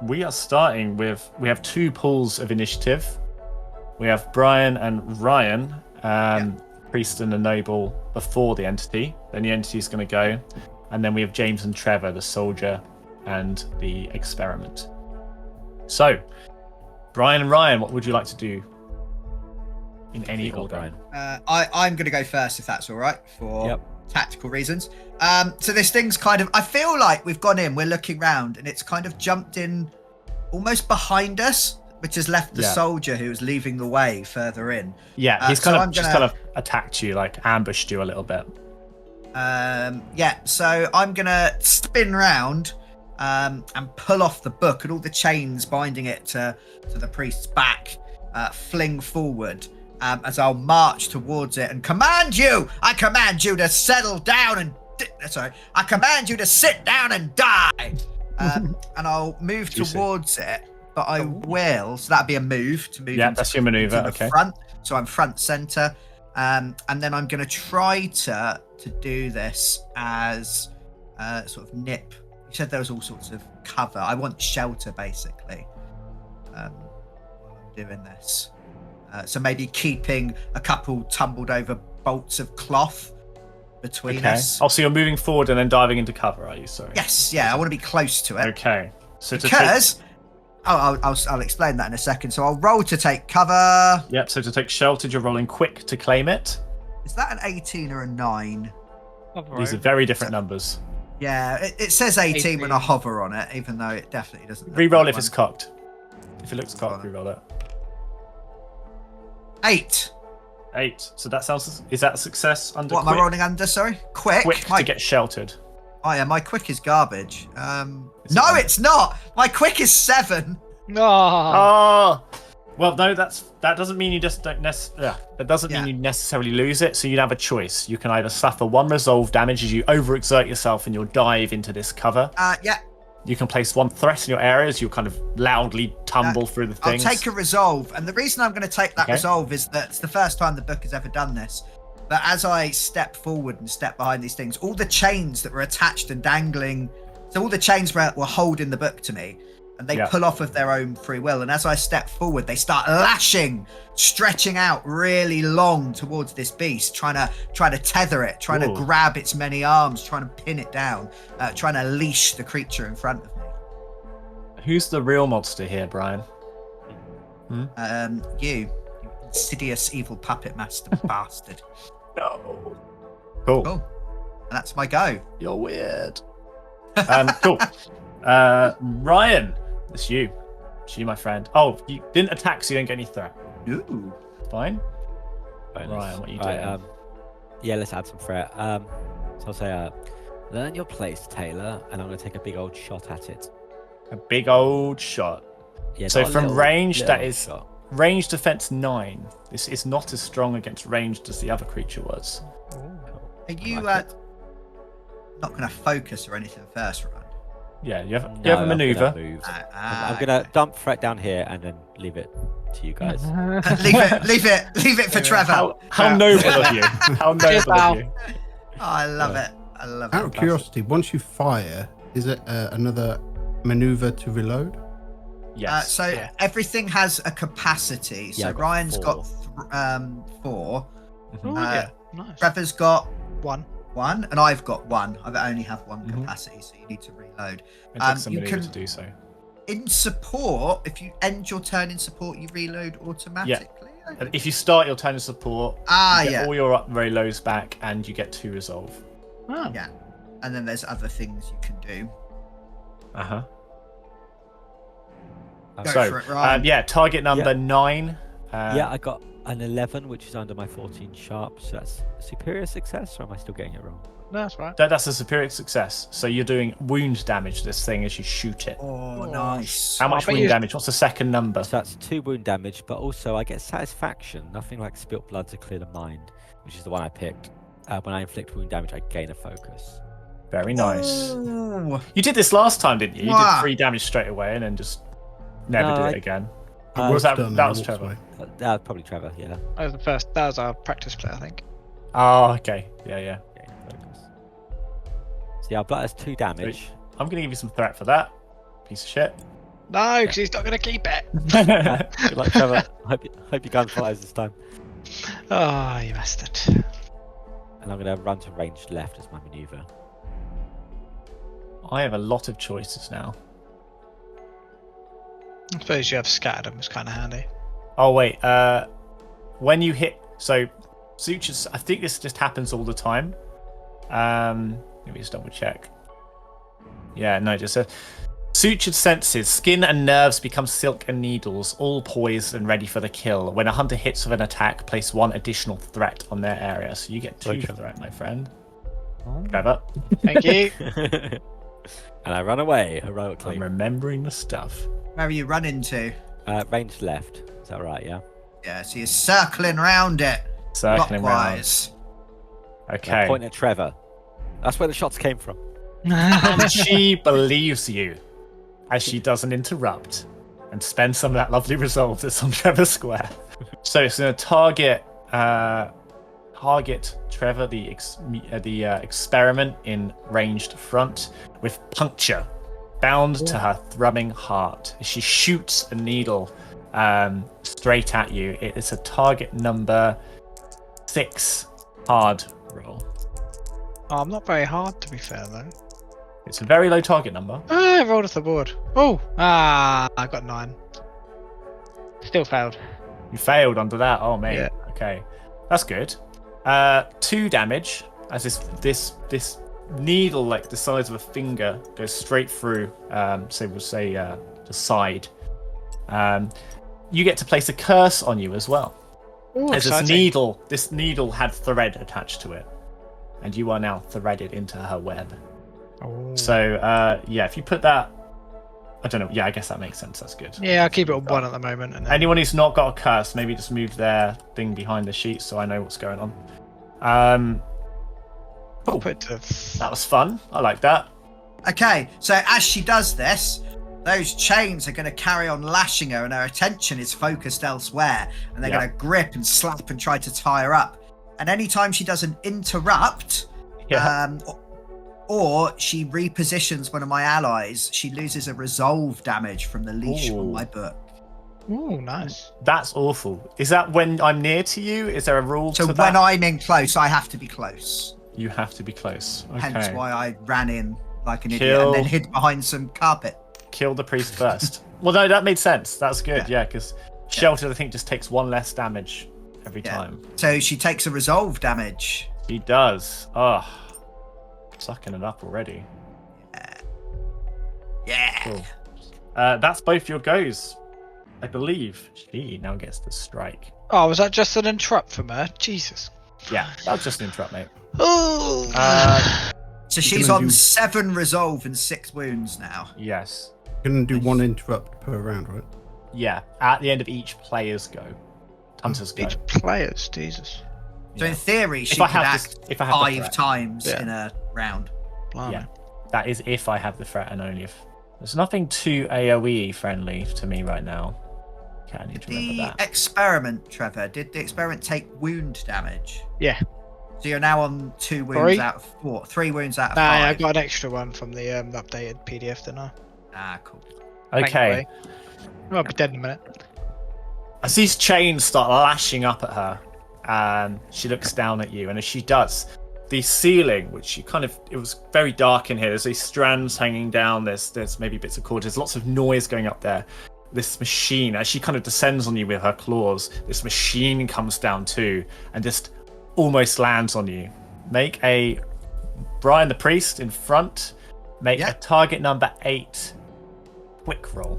we are starting with... We have 2 pools of initiative. We have Brian and Ryan, Priest and the Noble, before the entity. Then the entity is going to go. And then we have James and Trevor, the soldier, and the experiment. So, Brian and Ryan, what would you like to do? In any You got order. Brian. I'm going to go first, if that's all right, for Yep. tactical reasons. So this thing's kind of... I feel like we've gone in, we're looking round, and it's kind of jumped in almost behind us, which has left the Yeah. soldier who was leaving the way further in. Yeah, he's So kind of I'm just gonna- kind of attacked you, like ambushed you a little bit. So I'm going to spin round and pull off the book and all the chains binding it to the priest's back, fling forward as I'll march towards it and command you. I command you to settle down and... I command you to sit down and die. And I'll move Juicy. towards it, but I will... So that'd be a move to move Yeah, into that's your maneuver. to the Okay. front, so I'm front center, and then I'm going to try to do this as sort of nip. You said there was all sorts of cover. I want shelter, basically, while I'm doing this. So maybe keeping a couple tumbled over bolts of cloth between Okay. us. Oh, so you're moving forward and then diving into cover, are you? Sorry. Yes, yeah, I want to be close to it. Okay. So to Because... I'll explain that in a second. So I'll roll to take cover. Yep, so to take sheltered, you're rolling quick to claim it. Is that an 18 or a 9? These are very different numbers. Yeah, it says 18 when I 18. hover on it, even though it definitely doesn't. look Reroll like if it's one. cocked. If it looks cocked, reroll it. 8. 8. So that sounds... Is that a success under What am quick? I rolling under? Sorry, quick. Quick My, to get sheltered. Oh yeah, my quick is garbage. Is No, it it's not. My quick is 7. No. Oh! Well, no, that doesn't mean you just don't that doesn't mean Yeah. you necessarily lose it. So you'd have a choice. You can either suffer 1 resolve damage as you overexert yourself and you'll dive into this cover. Yeah, You can place 1 threat in your area as you kind of loudly tumble through the I'll things. take a resolve, and the reason I'm going to take that Okay. resolve is that it's the first time the book has ever done this. But as I step forward and step behind these things, all the chains that were attached and dangling, so all the chains were holding the book to me, and they pull off of their own free will. And as I step forward, they start lashing, stretching out really long towards this beast, trying to tether it, trying to grab its many arms, trying to pin it down, trying to leash the creature in front of me. Who's the real monster here, Brian? You insidious evil puppet master bastard. No. Cool. And that's my go. You're weird. Cool. Ryan, it's you. It's you, my friend. Oh, you didn't attack, so you don't get any threat. Ooh. Fine. Bonus. Ryan, what are you doing? Right, yeah, let's add some threat. So I'll say, learn your place, Tailor, and I'm going to take a big old shot at it. A big old shot. Yeah, So not a from little- range, little that is shot. range defense 9. This is not as strong against ranged as the other creature was. Are you like not going to focus or anything first, Ryan? Yeah, you have No, a I'm gonna maneuver. move. I'm I'm going to dump threat down here and then leave it to you guys. leave it for Trevor. How noble of you. How noble of you. Oh, I love it. I love Out it. of curiosity, once you fire, is it another maneuver to reload? Yes. Everything has a capacity. So Yeah, I've got Ryan's 4. got 4. Oh, yeah. Nice. Trevor's got 1. 1, and I've got 1. I only have 1 Mhm. capacity, so you need to reload. It takes some you maneuver can- to do so. In support, if you end your turn in support, you reload automatically. And if you start your turn of support, you get Yeah. all your up very lows back, and you get 2 resolve. Oh. Yeah. And then there's other things you can do. Uh-huh. Go So, for it, Ryan. target number 9. Yeah, I got an 11, which is under my 14 sharp. So that's a superior success, or am I still getting it wrong? No, that's right. That's a superior success. So you're doing wound damage to this thing as you shoot it. Oh, nice. How much but wound you- damage? What's the second number? So that's 2 wound damage, but also I get satisfaction. Nothing like spilt blood to clear the mind, which is the one I picked. When I inflict wound damage, I gain a focus. Very nice. Ooh. You did this last time, didn't you? You Wow. did 3 damage straight away and then just never No, do I- it again. Uh, was that? Done and That was walks Trevor. away. That was probably Trevor, yeah. That was the first. That was our practice play, I think. Oh, okay. Yeah. Gain a focus. So yeah, but that's 2 damage. I'm gonna give you some threat for that. Piece of shit. No, because he's not going to keep it. Good luck, Trevor. hope your gun fires this time. Oh, you bastard. And I'm going to run to ranged left as my maneuver. I have a lot of choices now. I suppose you have scattered them. It's kind of handy. Oh wait, when you hit, so sutures. I think this just happens all the time. Let me just double check. Yeah, no, just sutured senses, skin and nerves become silk and needles, all poised and ready for the kill. When a hunter hits with an attack, place 1 additional threat on their area. So you get 2 threat, my friend. Trevor, Thank you. And I run away heroically. I'm remembering the stuff. Where are you running to? Ranged left. Is that right? Yeah. Yeah, so you're circling round it. Circling Clockwise. I Okay. point at Trevor. That's where the shots came from. And she believes you as she doesn't interrupt and spend some of that lovely resolve that's on Trevor Square. So it's going to target Trevor, the experiment in ranged front, with puncture bound to her thrumming heart. She shoots a needle straight at you. It is a target number 6 hard roll. Oh, I'm not very hard, to be fair, though. It's a very low target number. Ah, I rolled off the board. Oh! I got 9. Still failed. You failed under that. Oh, mate. Yeah. Okay, that's good. 2 damage as this needle, like the size of a finger, goes straight through. So we'll say the side. You get to place a curse on you as well. Ooh, As exciting. this needle had thread attached to it, and you are now threaded into her web. Oh. So if you put that, I don't know. Yeah, I guess that makes sense. That's good. Yeah, I'll keep it on 1 at the moment. And then... Anyone who's not got a curse, maybe just move their thing behind the sheet so I know what's going on. I'll put it to... That was fun. I like that. Okay, so as she does this, those chains are going to carry on lashing her, and her attention is focused elsewhere. And they're Yeah. going to grip and slap and try to tie her up. And anytime she does an interrupt, Yeah. Or she repositions one of my allies. She loses a resolve damage from the leash on Ooh. my book. Ooh, nice. That's awful. Is that when I'm near to you? Is there a rule So to when that? I'm in close, I have to be close. You have to be close. Okay. Hence why I ran in like an idiot and then hid behind some carpet. Kill the priest first. Well, no, that made sense. That's good. Yeah, because Shelter, I think, just takes 1 less damage every time. So she takes a resolve damage. She does. Oh, sucking it up already. Yeah. Cool. That's both your goes, I believe. She now gets to strike. Oh, was that just an interrupt from her? Jesus. Yeah, that was just an interrupt, mate. Oh. So she's on 7 resolve and 6 wounds now. Yes. You can do 1 interrupt per round, right? Yeah, at the end of each player's go. Hunter's go. Each players, Jesus. So in theory, she If I could have act this- if I have the 5 threat. times Yeah. in a round. Blimey. Yeah, that is if I have the threat and only if. There's nothing too AoE friendly to me right now. Okay, I need to remember The that. experiment, Trevor, did the experiment take wound damage? Yeah. So you're now on 2 wounds 3? out of 4. 3 wounds out of Nah, 5. I got an extra one from the updated PDF, didn't I? Ah, cool. Okay. I'll be dead in a minute. As these chains start lashing up at her, she looks down at you, and as she does, the ceiling, which you it was very dark in here. There's these strands hanging down. There's maybe bits of cord. There's lots of noise going up there. This machine, as she kind of descends on you with her claws, this machine comes down too, and just almost lands on you. Make a Brian the priest in front. Make a target number 8 quick roll.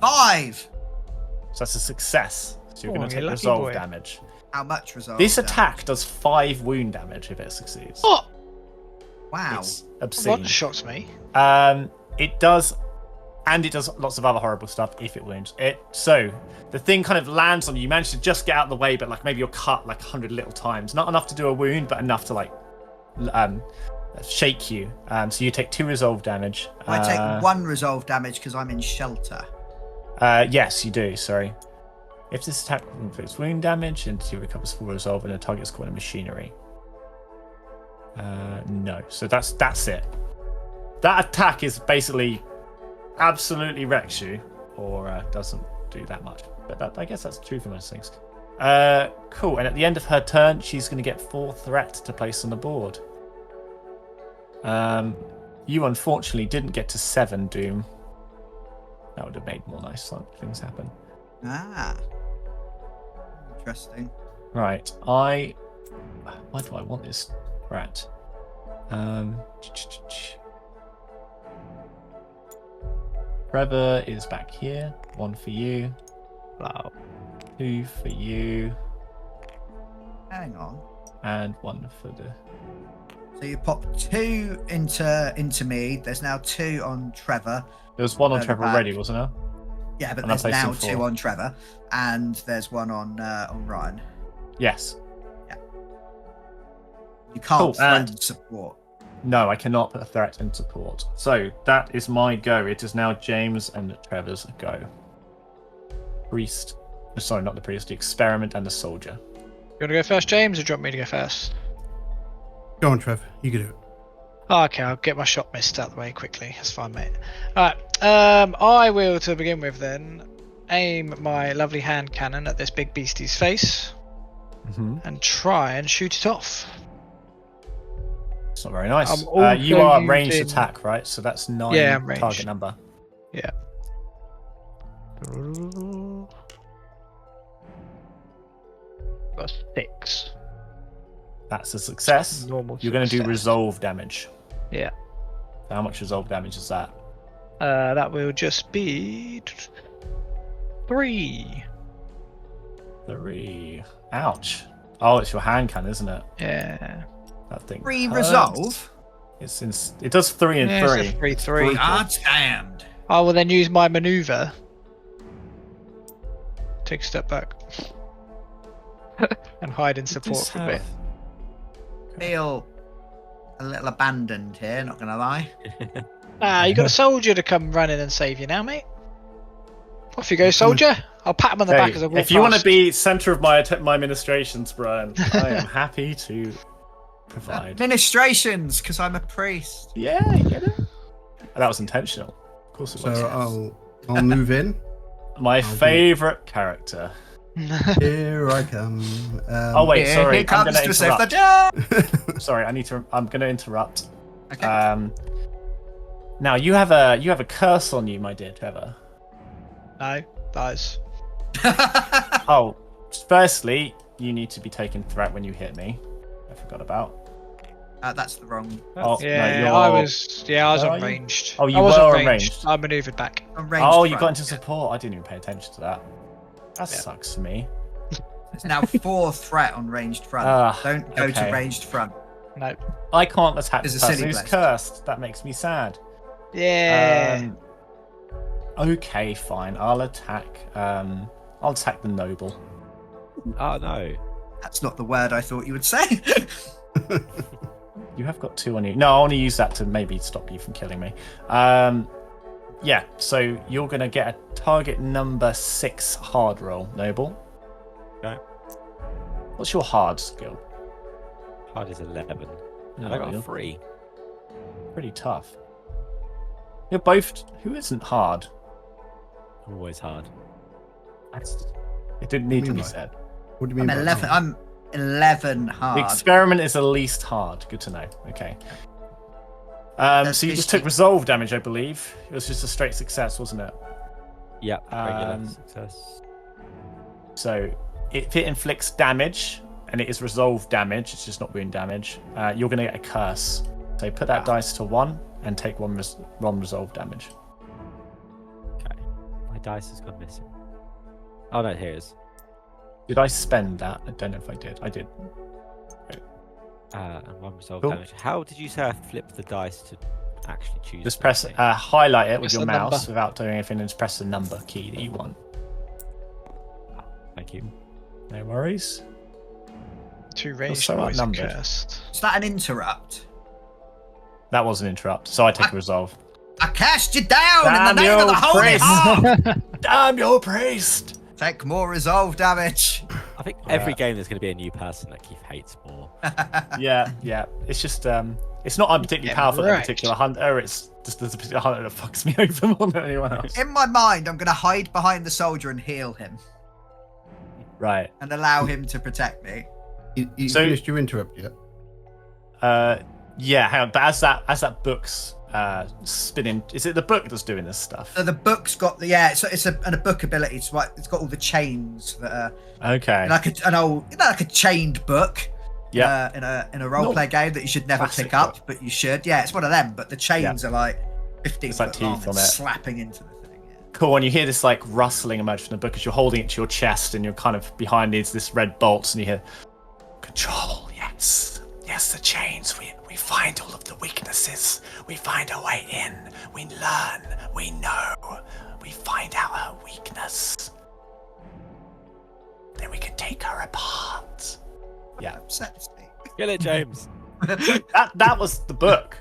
5. So that's a success. So you're going to you take lucky resolve boy. damage. How much resolve? This damage? attack does 5 wound damage if it succeeds. Oh, Wow. It's that obscene. shocks me. It does, and it does lots of other horrible stuff if it wounds it. So the thing kind of lands on you. You manage to just get out of the way, but like maybe you're cut like 100 little times. Not enough to do a wound, but enough to like shake you. So you take 2 resolve damage. I take 1 resolve damage because I'm in shelter. Yes, you do. Sorry. If this attack inflicts wound damage, entity recovers full resolve, and the target is caught in machinery. No. So that's it. That attack is basically absolutely wrecks you, or doesn't do that much. But I guess that's true for most things. Cool. And at the end of her turn, she's going to get 4 threat to place on the board. You unfortunately didn't get to 7, Doom. That would have made more nice things happen. Ah. Interesting. Right. Why do I want this threat? Trevor is back here. 1 for you. Wow. 2 for you. Hang on. And 1 for the... So you pop 2 into me. There's now 2 on Trevor. There was 1 on Further Trevor back. already, wasn't there? Yeah, but And I there's placed now him 2 4. on Trevor, and there's 1 on Ryan. Yes. You can't Cool, threaten and- support. No, I cannot put a threat in support. So that is my go. It is now James and Trevor's go. Priest. Sorry, not the priest. The experiment and the soldier. You want to go first, James, or do you want me to go first? Go on, Trev. You can do it. Oh, okay, I'll get my shot missed out of the way quickly. That's fine, mate. Alright, I will, to begin with then, aim my lovely hand cannon at this big beastie's face and try and shoot it off. It's not very nice. I'm also You are ranged using- attack, right? So that's 9 Yeah, I'm ranged. target number. Yeah. Got 6. That's a success. Normal You're going to do success. resolve damage. Yeah. How much resolve damage is that? That will just be 3. 3. Ouch. Oh, it's your hand cannon, isn't it? Yeah. That thing. 3 hurts. resolve? It does 3 and Yeah, 3. it's a 3-3. God damned. I will then use my maneuver. Take a step back. And hide in support Just for a bit. Feel a little abandoned here, not gonna lie. Ah, you got a soldier to come running and save you now, mate. Off you go, soldier. I'll pat him on the back as I walk if you want to past. be centre of my ministrations, Brian, I am happy to provide. Administrations, because I'm a priest. Yeah, you get it? That was intentional. Of course it was. So I'll move in. My favourite character. Here I come. Oh wait, Here sorry. he comes I'm going to to save the interrupt. day. Sorry, I'm going to interrupt. Okay. Now you have a curse on you, my dear Trevor. No, dies. Oh, firstly, you need to be taking threat when you hit me. I forgot about. That's the wrong. Oh, Yeah, no, I was Where are you? unranged. Oh, you I wasn't were ranged. ranged. I manoeuvred back. Ranged Oh, you front. got into support. I didn't even pay attention to that. That Yeah. sucks to me. It's now 4 threat on ranged front. Don't go okay. to ranged front. No. I can't attack the There's a person silly who's blast. cursed. That makes me sad. Yeah. Okay, fine. I'll attack the noble. Oh no. That's not the word I thought you would say. You have got 2 on you. No, I want to use that to maybe stop you from killing me. Yeah, so you're going to get a target number 6 hard roll, noble. Okay. What's your hard skill? Hard is 11. And Oh, I got you're a 3. pretty tough. You're both. Who isn't hard? Always hard. It didn't need to mean be by- said. What do you mean? I'm by 11. that? I'm 11 The hard. experiment is the least hard. Good to know. Okay. That's So you just fishy. took resolve damage, I believe. It was just a straight success, wasn't it? Yep, regular Um, success. So if it inflicts damage, and it is resolve damage, it's just not wound damage, you're going to get a curse. So put that dice to 1 and take 1 resolve damage. Okay. My dice has gone missing. Oh no, here it is. Did I spend that? I don't know if I did. I did. And 1 resolve Cool. damage. How did you say I flipped the dice to actually choose? Just press, highlight it with Press your the mouse number. without doing anything, and just press the number key that you want. Thank you. No worries. 2 ranged so boys outnumbered. cursed. Is that an interrupt? That was an interrupt, so I take a resolve. I cast you down in Damn the name of the you, Holy priest. Heart. Damn your priest! Take more resolve damage. I think every Alright. game there's going to be a new person that Keith hates more. Yeah. It's just, it's not I'm particularly Yeah, powerful than a right. particular hunter, it's just there's a particular hunter that fucks me over more than anyone else. In my mind, I'm going to hide behind the soldier and heal him Right. and allow him to protect me. You So- finished your interrupt yet? Yeah, hang on, but as that book's spinning, is it the book that's doing this stuff? So the book's got it's a book ability. It's got all the chains that are Okay. like like a chained book. Yeah. In a roleplay game that you should never Classic pick up, book. but you should. Yeah, it's one of them. But the chains are like 15 It's like foot long teeth and on it. slapping into the thing. Yeah. Cool, and you hear this like rustling emerge from the book as you're holding it to your chest, and you're kind of behind this red bolts, and you hear control. Yes, the chains. We find all of the weaknesses. We find a way in. We learn. We know. We find out her weakness. Then we can take her apart. Yeah, Upsets me. Kill it, James. that was the book.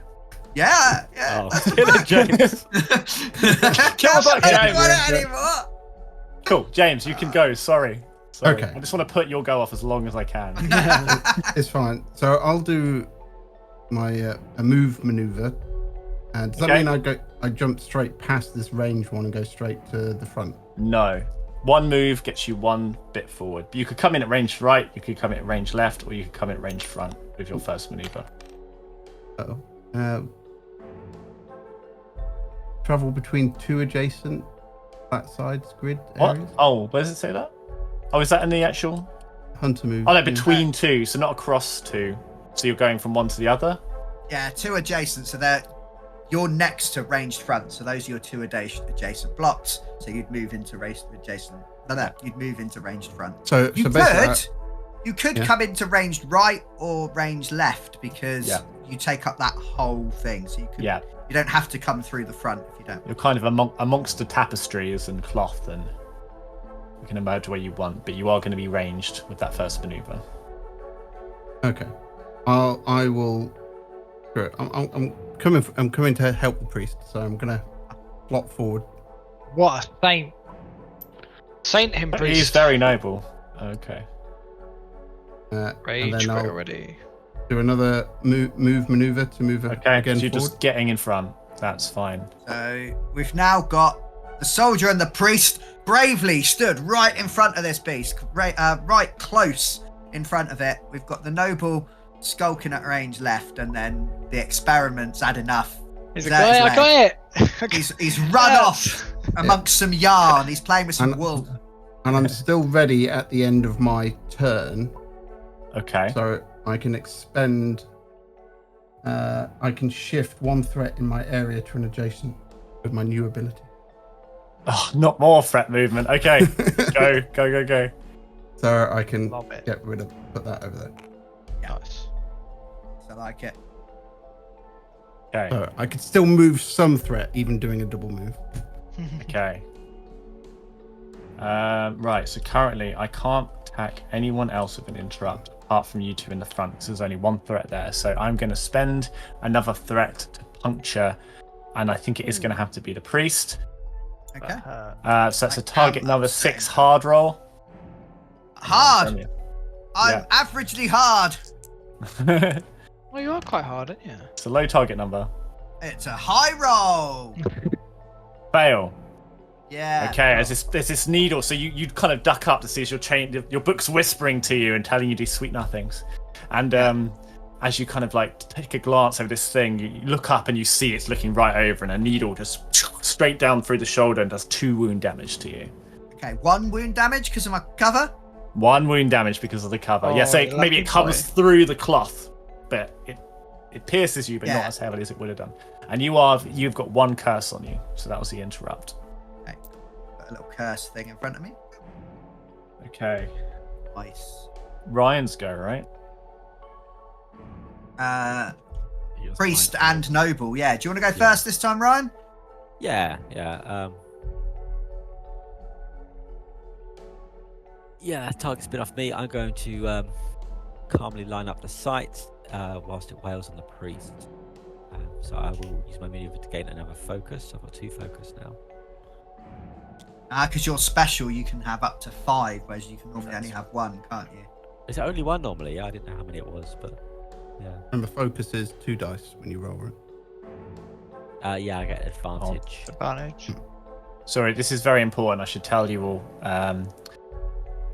Yeah. Oh. That's the Kill it, book. James. Kill the book, I don't James. want it anymore. Cool, James, you can go. Sorry. Okay. I just want to put your go off as long as I can. It's fine. So I'll do my a move maneuver. Does that Okay. mean I jump straight past this range one and go straight to the front? No. One move gets you 1 bit forward. You could come in at range right, you could come in at range left, or you could come in at range front with your first maneuver. Travel between 2 adjacent flat sides grid What? areas. Oh, where does it say that? Oh, is that in the actual? Hunter move. Oh, no, yeah. between 2, so not across 2. So you're going from one to the other? Yeah, 2 adjacent. So you're next to ranged front. So those are your 2 adjacent blocks. So you'd move into adjacent. No, you'd move into ranged front. So You basically, you could Yeah. come into ranged right or ranged left because Yeah. you take up that whole thing. So you don't have to come through the front if you don't. You're kind of amongst the tapestries and cloth, and you can emerge where you want, but you are going to be ranged with that first maneuver. okay. I will. Sure. I'm coming to help the priest, so I'm gonna plot forward. What a saint. Saint him, priest. He's very noble. Okay. And Rage then I'll already. do another move maneuver to move Okay, again so you're forward. just getting in front. That's fine. So we've now got the soldier and the priest bravely stood right in front of this beast, right close in front of it. We've got the noble skulking at range left, and then the experiments had enough. He's like, I got it. He's run off amongst some yarn. He's playing with some wool. And I'm still ready at the end of my turn. Okay. So I can expend. I can shift one threat in my area to an adjacent with my new ability. Oh, not more threat movement. Okay. Go. So I can Love it. put that over there. Nice. I like it. Okay. So I could still move some threat, even doing a double move. Okay. Right. So currently, I can't attack anyone else with an interrupt apart from you two in the front. Because there's only one threat there. So I'm going to spend another threat to puncture, and I think it is going to have to be the priest. Okay. So that's a target number 6 hard roll. Hard. I'm averagely hard. Well, you are quite hard, aren't you? It's a low target number. It's a high roll. Fail. Yeah. Okay, there's this needle, so you kind of duck up to see as your book's whispering to you and telling you these sweet nothings. And as you kind of like take a glance over this thing, you look up and you see it's looking right over, and a needle just straight down through the shoulder and does 2 wound damage to you. Okay, 1 wound damage because of my cover. 1 wound damage because of the cover. Oh, yeah, so lucky maybe it comes boy. through the cloth, but it pierces you, but not as heavily as it would have done. And you've got 1 curse on you, so that was the interrupt. Okay, put a little curse thing in front of me. Okay, Nice. Ryan's go, right? Priest and noble. Yeah. Do you want to go first this time, Ryan? Yeah. Target's been off me. I'm going to calmly line up the sight whilst it wails on the priest. So I will use my maneuver to gain another focus. I've got 2 focus now. Because you're special, you can have up to 5, whereas you can normally only have 1, can't you? Is it only 1 normally? Yeah, I didn't know how many it was, but yeah. Remember, focus is 2 dice when you roll it. Yeah, I get advantage. Advantage. Sorry, this is very important. I should tell you all.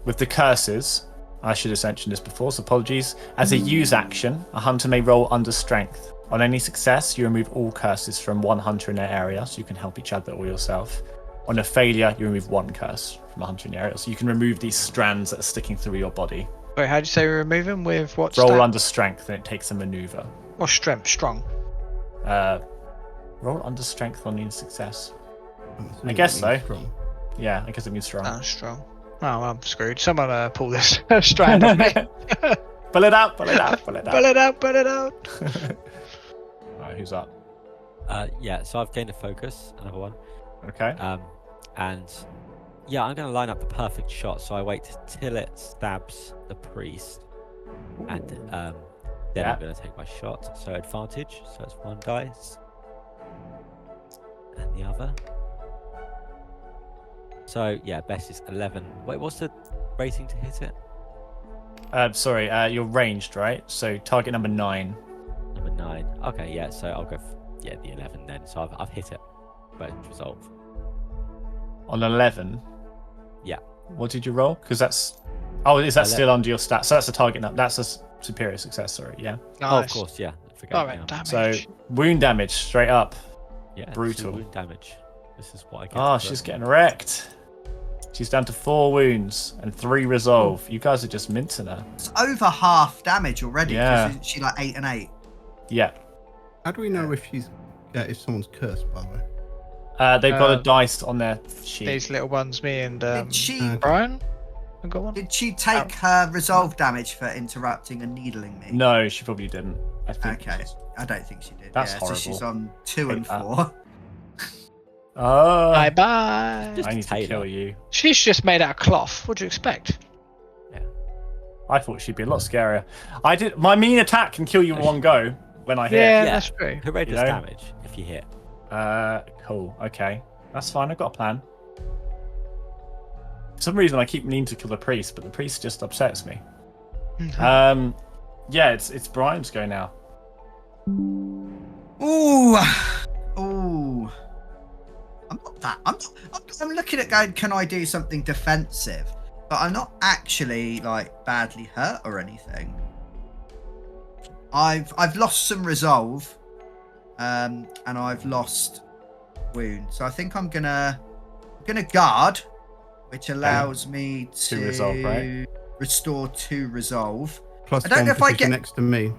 With the curses, I should have mentioned this before, so apologies. As a use action, a hunter may roll under strength. On any success, you remove all curses from one hunter in their area, so you can help each other or yourself. On a failure, you remove 1 curse from a hunter in the area, so you can remove these strands that are sticking through your body. Wait, how'd you say we remove him with what? Roll stat? under strength, and it takes a maneuver. Or strength? Strong. Roll under strength on any success. I'm assuming I guess it means so. strong. Yeah, I guess it means strong. Ah, strong. Oh, I'm screwed. Someone pull this strand off me. Pull it out. Pull it out. Pull it out. Alright, who's up? Yeah, so I've gained a focus, another 1. Okay. And yeah, I'm going to line up the perfect shot. So I wait till it stabs the priest, and then I'm going to take my shot. So advantage. So it's 1 dice, and the other. So yeah, best is 11. Wait, what's the rating to hit it? Sorry, you're ranged, right? So target number 9. Number 9. Okay, yeah. So I'll go. The 11 then. So I've hit it, but it's resolve. On 11? Yeah. What did you roll? Because that's... Oh, is that 11. still under your stats? So that's a target number. That's a superior success, sorry, yeah. Nice. Oh, of course, yeah. Forget Alright, now. damage. So, wound damage, straight up. Yeah, brutal. 2 wound damage. This is what I get. Oh, she's getting wrecked. She's down to 4 wounds and 3 resolve. You guys are just mincing her. It's over half damage already. Yeah. Isn't she like 8 and 8? Yeah. How do we know if someone's cursed, by the way? They've got a dice on their sheet. These little ones, me and Did she Brian. I got one. did she take her resolve damage for interrupting and needling me? No, she probably didn't. I think Okay. I don't think she did. That's So horrible. she's on 2 and Hate that. 4. Oh, Bye bye. Just I need Tailor. to kill you. She's just made out of cloth. What do you expect? I thought she'd be a lot scarier. I did. My mean attack can kill you in one go when I hit. Yeah, Yeah. that's true. Horrendous You know? damage if you hit. Cool. Okay, that's fine. I've got a plan. For some reason, I keep meaning to kill the priest, but the priest just upsets me. Yeah, it's Brian's go now. Ooh. I'm looking at going, can I do something defensive? But I'm not actually like badly hurt or anything. I've lost some resolve, and I've lost wound. So I think I'm gonna guard, which allows me to resolve, right? Restore 2 resolve. Plus I don't know if I get next to me.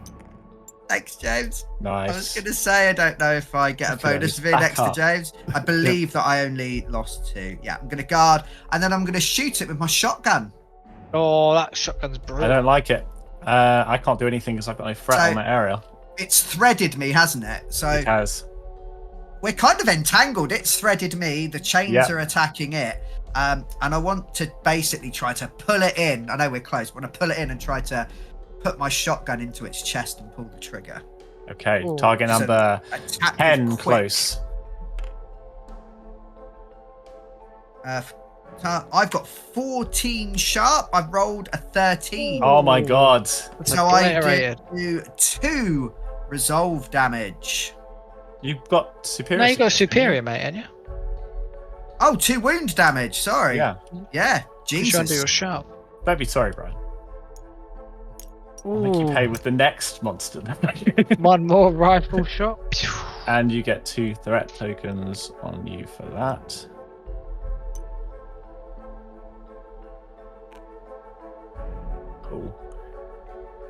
Thanks, James. Nice. I was going to say, I don't know if I get a Okay, bonus for being back next up. to James. I believe that I only lost 2. Yeah, I'm going to guard, and then I'm going to shoot it with my shotgun. Oh, that shotgun's I brilliant. don't like it. I can't do anything because I've got no threat So- on that area. It's threaded me, hasn't it? So It has. we're kind of entangled. It's threaded me. The chains Yep. are attacking it. And I want to basically try to pull it in. I know we're close. But I want to pull it in and try to put my shotgun into its chest and pull the trigger. Okay, Ooh. target So number attack 10 with quick. close. I've got 14 sharp. I've rolled a 13. Oh my god. That's So I obliterated. do 2 resolve damage. You've got superior. No, you got success, haven't superior, mate, ain't you? Oh, 2 wound damage. Sorry. Yeah. Yeah. Just trying to do your Jesus. sharp. Don't be sorry, Brian. I think you pay with the next monster. One more rifle shot. And you get 2 threat tokens on you for that. Cool.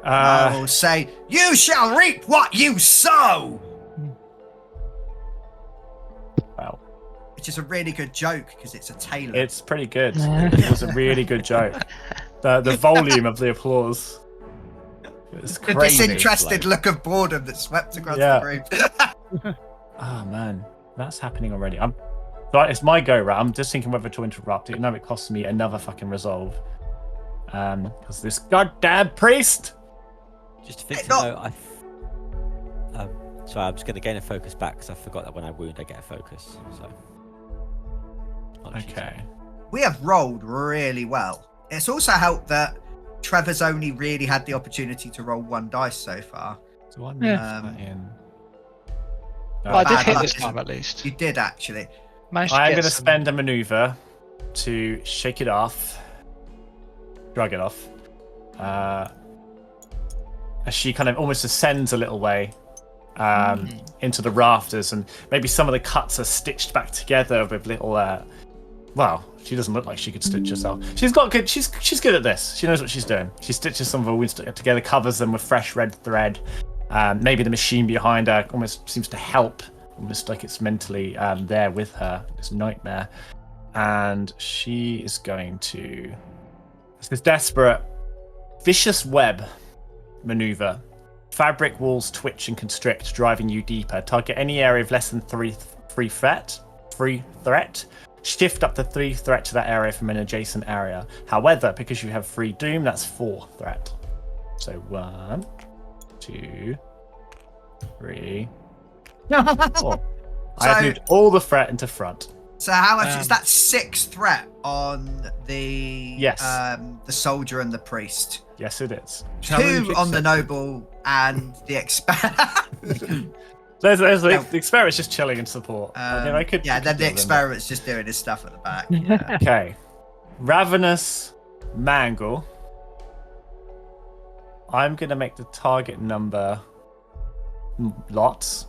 I will say, you shall reap what you sow. Well, Which is a really good joke because it's a Tailor. it's pretty good. It was a really good joke. The volume of the applause. It was the crazy. disinterested look of boredom that swept across Yeah. the room. Oh man, that's happening already. Right, it's my go, right? I'm just thinking whether to interrupt. It it costs me another fucking resolve. Because this goddamn priest. Just think to not- know, sorry, I'm just going to gain a focus back because I forgot that when I wound, I get a focus. So. Not cheating. Okay. We have rolled really well. It's also helped that Trevor's only really had the opportunity to roll 1 dice so far. Do I move Yeah. that in? Well, I did bad hit luck this isn't- time at least. You did actually. Managed to I'm get going to some- spend a maneuver to shake it off, drag it off. As she kind of almost ascends a little way into the rafters, and maybe some of the cuts are stitched back together with little. Well, she doesn't look like she could stitch herself. She's got good. She's good at this. She knows what she's doing. She stitches some of her wounds together, covers them with fresh red thread. Maybe the machine behind her almost seems to help, almost like it's mentally there with her. This nightmare, and she is going to. It's this desperate, vicious web maneuver. Fabric walls twitch and constrict, driving you deeper. Target any area of less than 3 threat. Shift up to 3 threat to that area from an adjacent area. However, because you have 3 doom, that's 4 threat. So 1, 2, 3, 4. I have So- moved all the threat into front. So how much is that? 6 threat on the Yes. the soldier and the priest. Yes, it is. 2 on the noble and the experiment. The experiment's just chilling in support. I mean, I could. yeah, I then could the deal with it. experiment's just doing his stuff at the back. Yeah. Okay. Ravenous Mangle. I'm going to make the target number lots.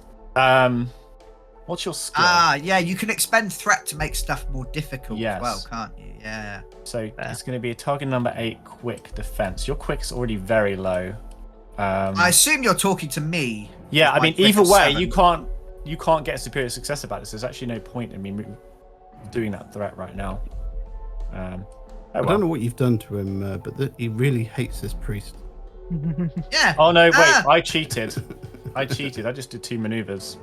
What's your skill? Yeah, you can expend threat to make stuff more difficult Yes. as well, can't you? Yeah. So it's going to be a target number 8 quick defense. Your quick's already very low. I assume you're talking to me. Yeah, with I my mean, quick either of way, 7. you can't get a superior success about this. There's actually no point in me doing that threat right now. I don't know what you've done to him, but he really hates this priest. Yeah. Oh no, wait! Ah. I cheated. I just did 2 maneuvers.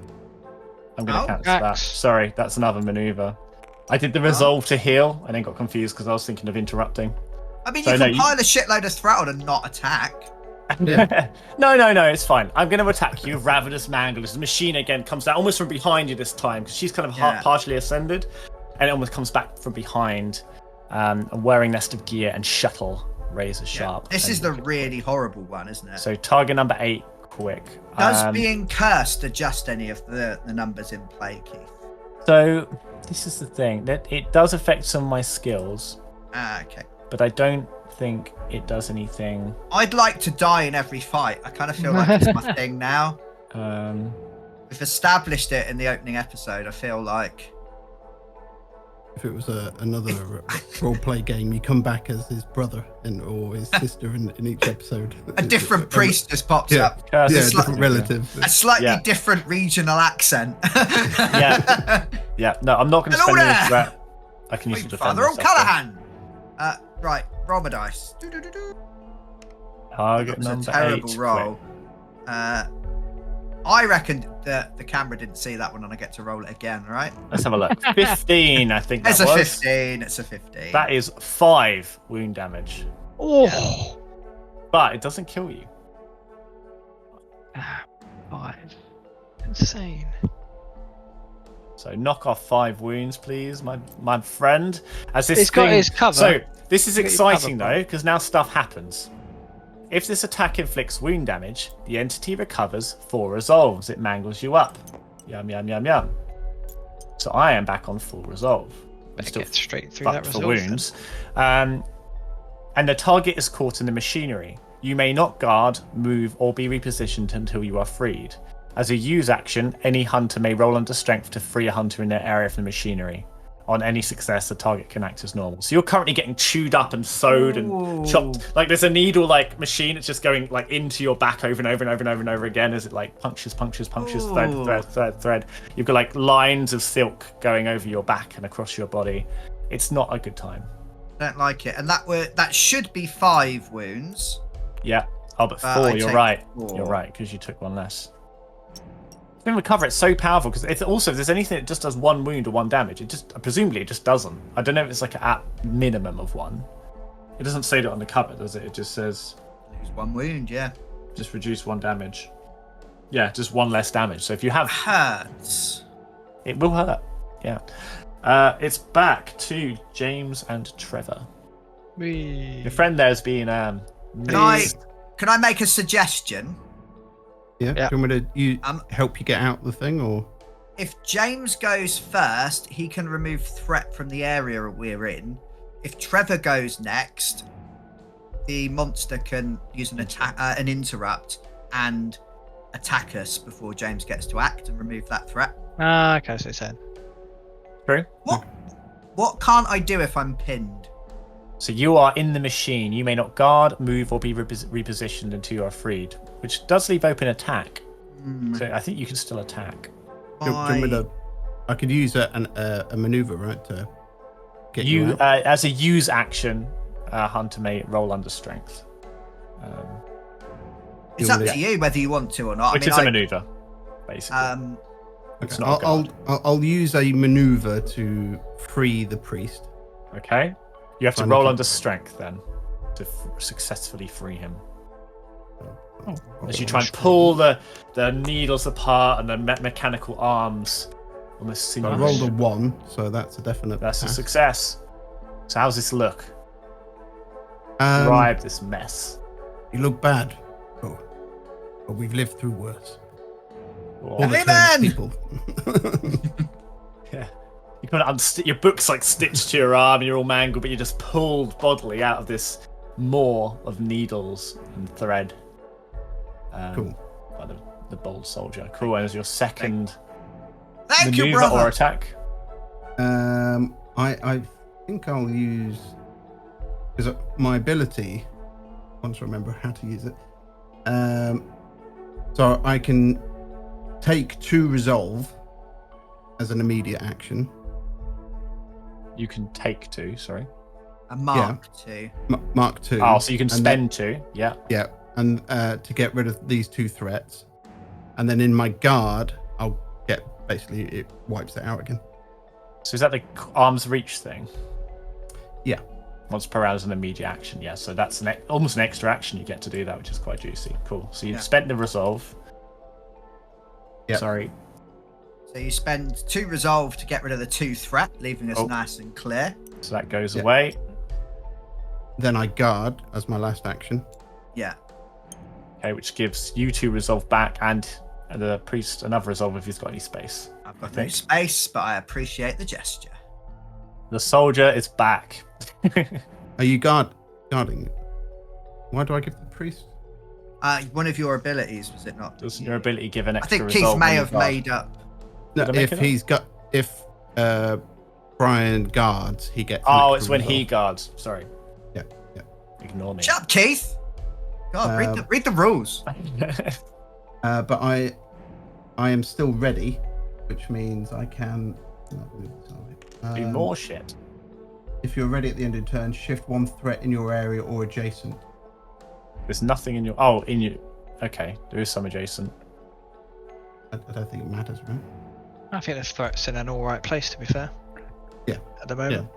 I'm going to Oh. cancel that. Axe. Sorry, that's another maneuver. I did the resolve to heal and then got confused because I was thinking of interrupting. I mean, So you no, can you- pile a shitload of threat on and not attack. No, it's fine. I'm going to attack you, Ravenous Mangle. As the machine again comes down almost from behind you this time because she's kind of Yeah. partially ascended, and it almost comes back from behind and wearing nest of gear and shuttle razor sharp. This is the really horrible one, isn't it? So target number 8, quick. Does being cursed adjust any of the numbers in play, Keith? So this is the thing, that it does affect some of my skills. Okay. But I don't think it does anything. I'd like to die in every fight. I kind of feel like it's my thing now. We've established it in the opening episode. I feel like if it was another roleplay game, you come back as his brother or his sister in each episode. A different priest just pops up. Yeah, a different relative. A slightly different regional accent. Yeah. No, I'm not going to spend any threat. I can use to defend Father myself. O'Callaghan. Right, roll my dice. Target number 8. Terrible roll. I reckon that the camera didn't see that one, and I get to roll it again. Right? Let's have a look. 15, I think. It's a 15. It's a 15. That is 5 wound damage. Oh, but it doesn't kill you. 5. Insane. So knock off 5 wounds, please, my friend. As this It's got his cover. So this is It's got his exciting cover, though, because now stuff happens. If this attack inflicts wound damage, the entity recovers 4 resolves. It mangles you up. Yum yum yum yum. So I am back on full resolve. Better get straight through fucked that for resolve. wounds. And the target is caught in the machinery. You may not guard, move, or be repositioned until you are freed. As a use action, any hunter may roll under strength to free a hunter in their area from the machinery. On any success, the target can act as normal. So you're currently getting chewed up and sewed and chopped. Like there's a needle machine. It's just going into your back over and over and over and over and over again as it punctures, thread. You've got lines of silk going over your back and across your body. It's not a good time. Don't like it. And that should be 5 wounds. Yeah. Oh, but 4. You're right. 4. You're right because you took 1 less. Spin recover, it's so powerful because if there's anything that just does 1 wound or 1 damage, presumably it just doesn't. I don't know if it's at minimum of 1. It doesn't say that on the cover, does it? It just says lose 1 wound, yeah. Just reduce 1 damage. Yeah, just 1 less damage. So if you have hurts, it will hurt. Yeah. It's back to James and Trevor. Your friend there's been Can I make a suggestion? Yeah. Do you want me to help you get out the thing, or? If James goes first, he can remove threat from the area we're in. If Trevor goes next, the monster can use an interrupt and attack us before James gets to act and remove that threat. Okay, so it's in. True. What can't I do if I'm pinned? So you are in the machine. You may not guard, move, or be repositioned until you are freed, which does leave open attack. So I think you can still attack. I could use a maneuver, right, to get you out? As a use action, hunter may roll under strength. It's up to you whether you want to or not. Which is a maneuver, basically. Okay. I'll use a maneuver to free the priest. Okay. You have to roll under strength then to successfully free him. As you try and pull the needles apart and the mechanical arms on the sinew. I rolled a 1, so that's a definite That's pass. a success. So how's this look? Describe this mess. You look bad. But we've lived through worse. Amen! People. Yeah. You kind of your book's stitched to your arm and you're all mangled, but you're just pulled bodily out of this maw of needles and thread. Cool. By the bold soldier. Cool. And as your second Thank maneuver you, brother. or attack? I think I'll use, because my ability, I want to remember how to use it. So I can take 2 resolve as an immediate action. You can take 2, sorry. A mark 2. Mark 2. Oh, so you can spend 2, yeah. Yeah, and to get rid of these 2 threats. And then in my guard, I'll get, basically, it wipes it out again. So is that the arm's reach thing? Yeah. Once per round is an immediate action, yeah. So that's almost an extra action you get to do that, which is quite juicy. Cool. So you've spent the resolve. Yeah. Sorry. So you spend 2 resolve to get rid of the 2 threat, leaving us nice and clear. So that goes away. Then I guard as my last action. Yeah. Okay, which gives you 2 resolve back and the priest another resolve if he's got any space. I've got no space, but I appreciate the gesture. The soldier is back. Are you guarding? Why do I give the priest? One of your abilities, was it not? Does your ability give an I extra think resolve Keith may when you have guard? made up. No, Did I make if Brian guards, he gets. Oh, it's when he guards. Sorry. Yeah. Ignore me. Shut up, Keith. God, read the rules. But I am still ready, which means I can Do more shit. If you're ready at the end of the turn, shift 1 threat in your area or adjacent. There's nothing in your. Oh, in you. Okay, there is some adjacent. I don't think it matters, right? I think the threat's in an alright place, to be fair. Yeah. At the moment.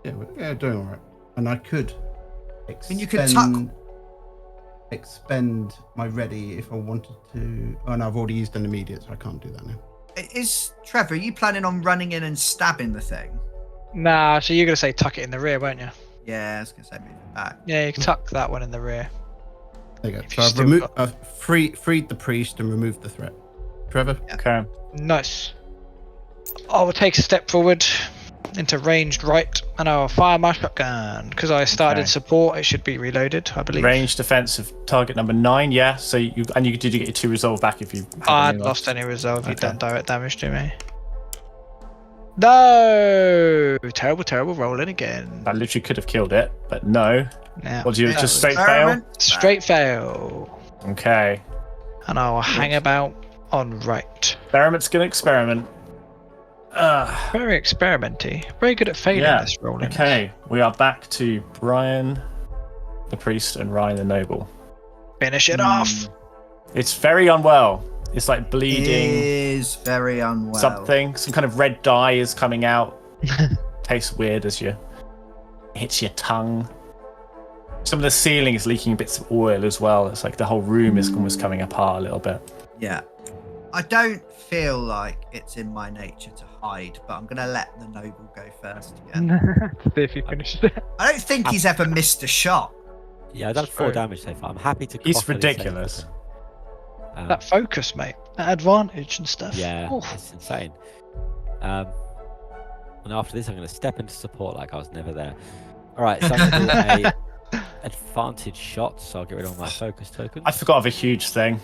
Yeah, doing all right. And I could And you could tuck. Expend my ready if I wanted to. Oh, no, I've already used an immediate, so I can't do that now. Is Trevor? Are you planning on running in and stabbing the thing? Nah, so you're going to say tuck it in the rear, won't you? Yeah, I was gonna say move it back. Yeah, you can tuck that one in the rear. There you go. If So you I've still removed, got- I've freed the priest and removed the threat. Trevor? Okay. Nice. I will take a step forward into ranged right, and I will fire my shotgun. Because I started in Okay. support, it should be reloaded, I believe. Range defensive target number 9. Yeah. So you did you get your 2 resolve back if you? had I'd any lost any resolve. You'd Okay. done direct damage to me. No! Terrible rolling again. I literally could have killed it, but no. Now, What do you Yeah, just straight fail? experiment. straight fail. Okay. And I will hang about on right. Experiment's gonna experiment. Very experimenty. Very good at failing Yeah. this rolling. Okay, we are back to Brian, the priest, and Ryan the noble. Finish it off. It's very unwell. It's like It bleeding. is very unwell. Something. Some kind of red dye is coming out. Tastes weird as you hits your tongue. Some of the ceiling is leaking bits of oil as well. It's like the whole room is almost coming apart a little bit. Yeah. I don't feel like it's in my nature to hide, but I'm gonna let the noble go first again. See if you finished it. I don't think he's ever missed a shot. Yeah, I've done 4 True. damage so far. I'm happy to. He's properly save ridiculous. them. That focus, mate. That advantage and stuff. Yeah, Oof. it's insane. And after this, I'm going to step into support like I was never there. All right, so I'm going to do a advantage shot. So I'll get rid of my focus token. I forgot of a huge thing.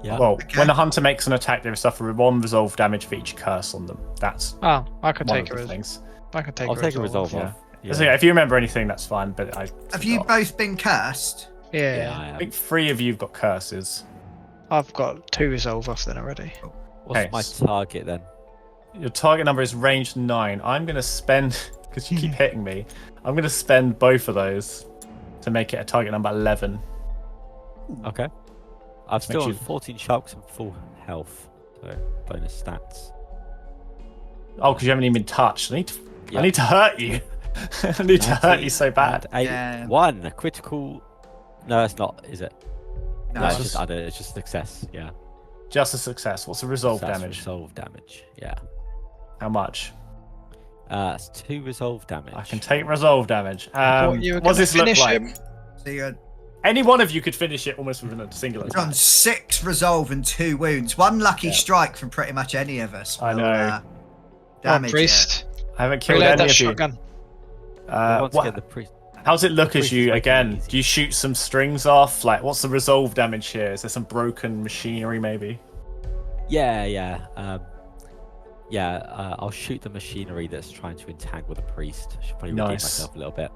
Yeah. Well, Okay. when a hunter makes an attack, they suffer 1 resolve damage for each curse on them. That's Oh, I can one take of a the resolve. things. I can take I'll take a resolve Yeah. off. Yeah. So yeah, if you remember anything, that's fine. But I Have you forgot. both been cursed? Yeah. Yeah, I I am. think 3 of you've got curses. I've got 2 resolve off then already. What's Okay. my target then? Your target number is range 9. I'm going to spend, because you keep hitting me, I'm going to spend both of those to make it a target number 11. Okay. I've still Makes on you- 14 sharks and full health. So bonus stats. Oh, because you haven't even been touched. I Yeah. need to hurt you. I need to hurt you so bad. And Yeah. 1 a critical. No, it's not, is it? No, No, it's it's just- just, I don't know, it's just success. Yeah. Just a success. What's the resolve So that's damage? Resolve damage. Yeah. How much? It's 2 resolve damage. I can take resolve damage. Thought you were What does gonna this look finish like? him. So you're Any one of you could finish it almost with a singular on attack. 6 resolve and 2 wounds. 1 lucky Yeah. strike from pretty much any of us. I will, know. Damage priest. I haven't killed Reload any that of you. shotgun. Once What- again, the priest. How's it look as priest is you making it again? easy. Do you shoot some strings off? Like, what's the resolve damage here? Is there some broken machinery maybe? Yeah. I'll shoot the machinery that's trying to entangle the priest. I should probably redeem Nice. myself a little bit.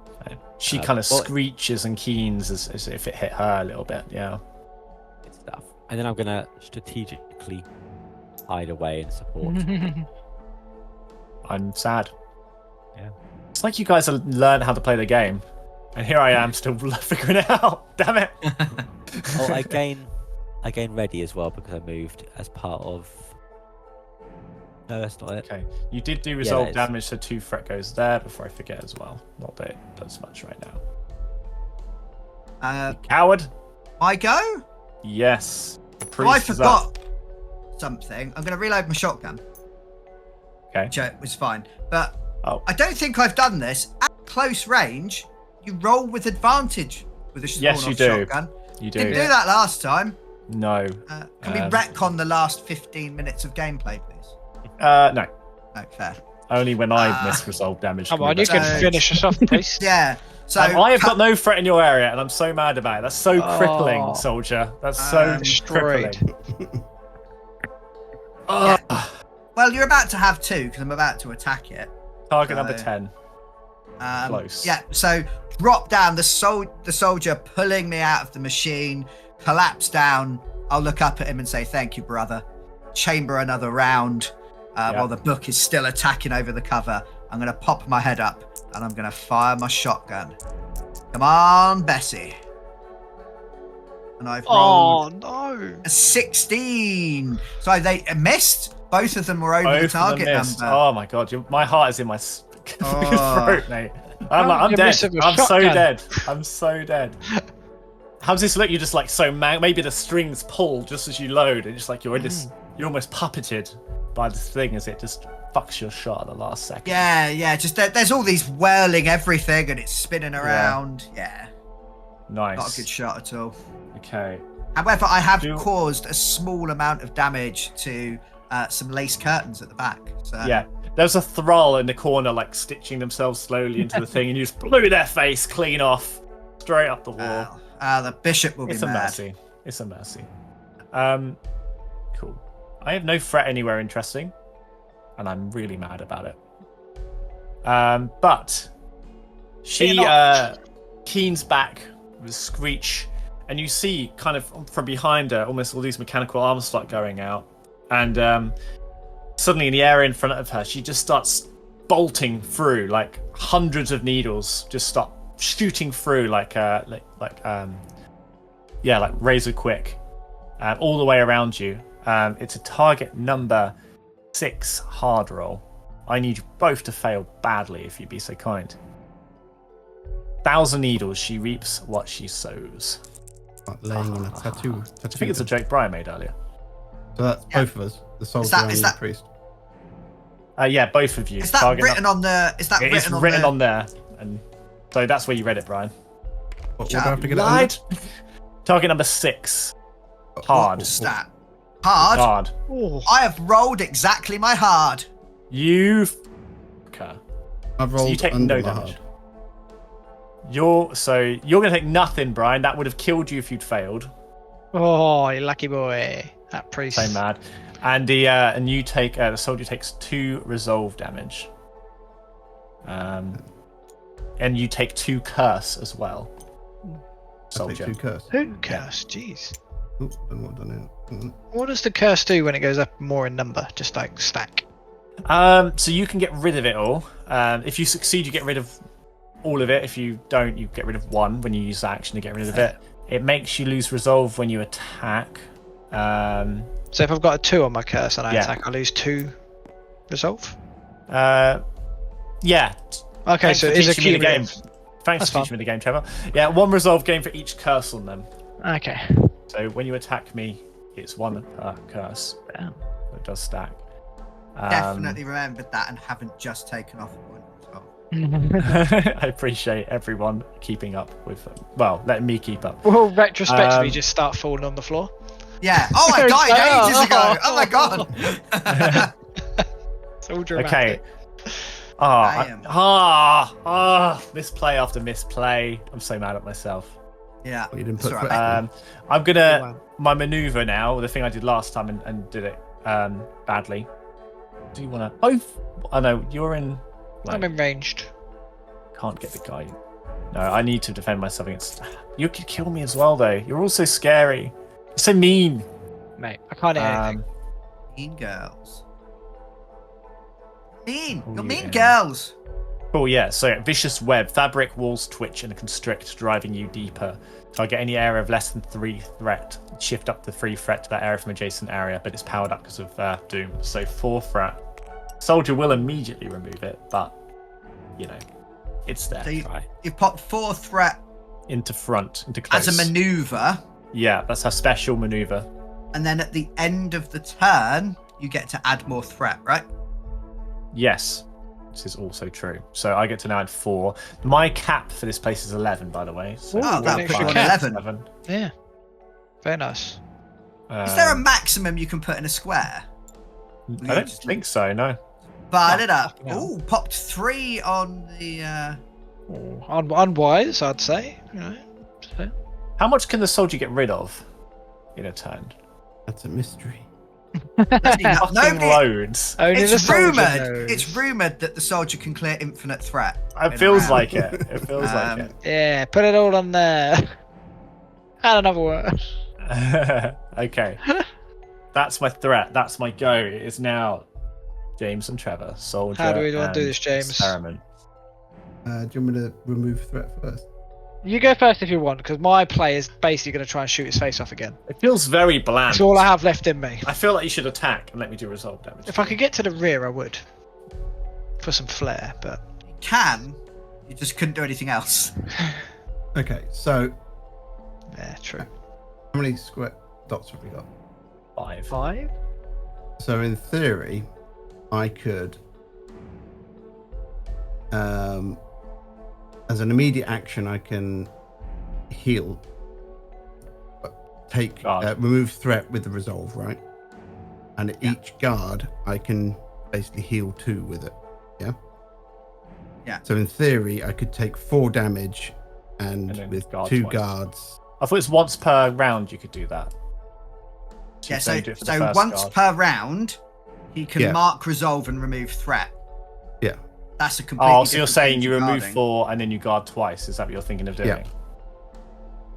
She Uh, kind of well- screeches and keens as if it hit her a little bit. Yeah. Good stuff. And then I'm gonna strategically hide away and support. I'm sad. Yeah. It's like you guys have learned how to play the game, and here I am still figuring it out. Damn it! Oh, I gain ready as well because I moved as part of. No, that's not it. Okay, you did do resolve that is- damage, so 2 threat goes there before I forget as well. Not that it does much right now. Coward. My go? Yes. The Oh, I priest is up. forgot something. I'm going to reload my shotgun. Okay. Which was fine. But Oh. I don't think I've done this. At close range, you roll with advantage with a Yes, you do. shotgun. You do. Didn't do that last time. No. Can we retcon the last 15 minutes of gameplay, please? No. No, fair. Only when I miss resolve damage. Come on, you can finish us off, please. Yeah. So I have got no threat in your area, and I'm so mad about it. That's so crippling, soldier. That's so destroyed. crippling. Well, you're about to have 2 because I'm about to attack it. Target number 10. Close. Yeah. So drop down. The soldier pulling me out of the machine. Collapse down. I'll look up at him and say, "Thank you, brother." Chamber another round while the book is still attacking over the cover. I'm going to pop my head up and I'm going to fire my shotgun. Come on, Bessie. And I've rolled a 16. So they missed. Both of them were over the target number. Oh my god, my heart is in my throat, mate. I'm You're dead. missing a I'm so shotgun. dead. I'm so dead. How does this look? You're just like so maybe the strings pull just as you load, and just like you're almost puppeted by this thing as it just fucks your shot at the last second. Yeah. Just there's all these whirling everything, and it's spinning around. Yeah. Nice. Not a good shot at all. Okay. However, I have caused a small amount of damage to some lace curtains at the back. So. Yeah. There's a thrall in the corner, like stitching themselves slowly into the thing, and you just blew their face clean off, straight up the wall. The bishop will be mad. Mercy. It's a mercy. Cool. I have no threat anywhere interesting, and I'm really mad about it. But she keens back with a screech, and you see kind of from behind her almost all these mechanical arms start going out, and suddenly in the area in front of her, she just starts bolting through, like hundreds of needles just start shooting through like razor quick, all the way around you. It's a target number 6 hard roll. I need you both to fail badly, if you'd be so kind. 1,000 needles, she reaps what she sows. Like laying on a tattoo. I think it's a joke Brian made earlier. So that's both of us. The soldier and the priest. Yeah, both of you. Is that written on the? Is that written on there? And so that's where you read it, Brian. What do I have to get lied. Target number 6. Hard. Stat. Hard. Oh. I have rolled exactly my hard. You. I've rolled so you take under no my damage. hard. You're gonna take nothing, Brian. That would have killed you if you'd failed. Oh, you lucky boy. That priest. So mad. And you take the soldier takes 2 resolve damage. And you take 2 curse as well. Soldier. 2 curse. 2 curse. Jeez. Ooh, don't know what I've done here. What does the curse do when it goes up more in number? Just like stack. So you can get rid of it all. If you succeed, you get rid of all of it. If you don't, you get rid of 1 when you use that action to get rid of it. It makes you lose resolve when you attack. So if I've got a 2 on my curse and I attack, I lose 2 resolve? Yeah. Okay, so it is a game. Thanks for teaching me the game, Trevor. Yeah, 1 resolve gain for each curse on them. Okay. So when you attack me, it's 1 per curse. Damn. It does stack. Definitely remembered that and haven't just taken off 1 as well. I appreciate everyone keeping up with, letting me keep up. Well, retrospectively, just start falling on the floor. Yeah. Oh, I died ages ago. Oh my god. It's all dramatic. Okay. Misplay after misplay. I'm so mad at myself. Yeah. Well, you didn't put I'm gonna my maneuver now, the thing I did last time and did it badly. Do you wanna both? I know you're in. I'm in ranged. Can't get the guy. No, I need to defend myself against. You could kill me as well, though. You're all so scary. You're so mean, mate. I can't hear anything. Mean girls. You're yeah. mean girls. Oh yeah. So vicious web, fabric walls twitch and constrict, driving you deeper. Target any area of less than 3 threat. Shift up the 3 threat to that area from adjacent area, but it's powered up because of Doom. So 4 threat. Soldier will immediately remove it, but it's there. So you pop 4 threat into close as a maneuver. Yeah, that's her special maneuver. And then at the end of the turn, you get to add more threat, right? Yes. This is also true. So I get to now add 4. My cap for this place is 11, by the way. So Oh, that'll put you on 11. 11. Yeah. Very nice. Is there a maximum you can put in a square? I don't think so, no. But it up. fucking hell. Ooh, popped 3 on the. Unwise, I'd say. You know. So. How much can the soldier get rid of in a turn? That's a mystery. Fucking loads. Only the It's soldier rumored. knows. It's rumored that the soldier can clear infinite threat. It feels like it. It feels like it. Yeah, put it all on there. Add another word. Okay. That's my threat. That's my go. It is now James and Trevor. Soldier. How do we want to do and this, James? Experiment. Do you want me to remove threat first? You go first if you want, because my play is basically going to try and shoot his face off again. It feels very bland. That's all I have left in me. I feel like you should attack and let me do resolve damage. If I could get to the rear, I would. For some flair, but... You can. You just couldn't do anything else. Okay, so Yeah, true. how many square dots have we got? 5. 5? So in theory, I could, as an immediate action, I can heal, take remove threat with the resolve, right? And at each guard, I can basically heal 2 with it. Yeah. Yeah. So in theory, I could take 4 damage, and then with guard 2 twice. guards. I thought it was once per round you could do that. Yeah, you so don't do it for the first once guard. per round, he can Yeah. mark, resolve, and remove threat. Yeah. That's a completely Oh, so you're different saying thing you to remove guarding. 4 and then you guard twice? Is that what you're thinking of doing? Yeah.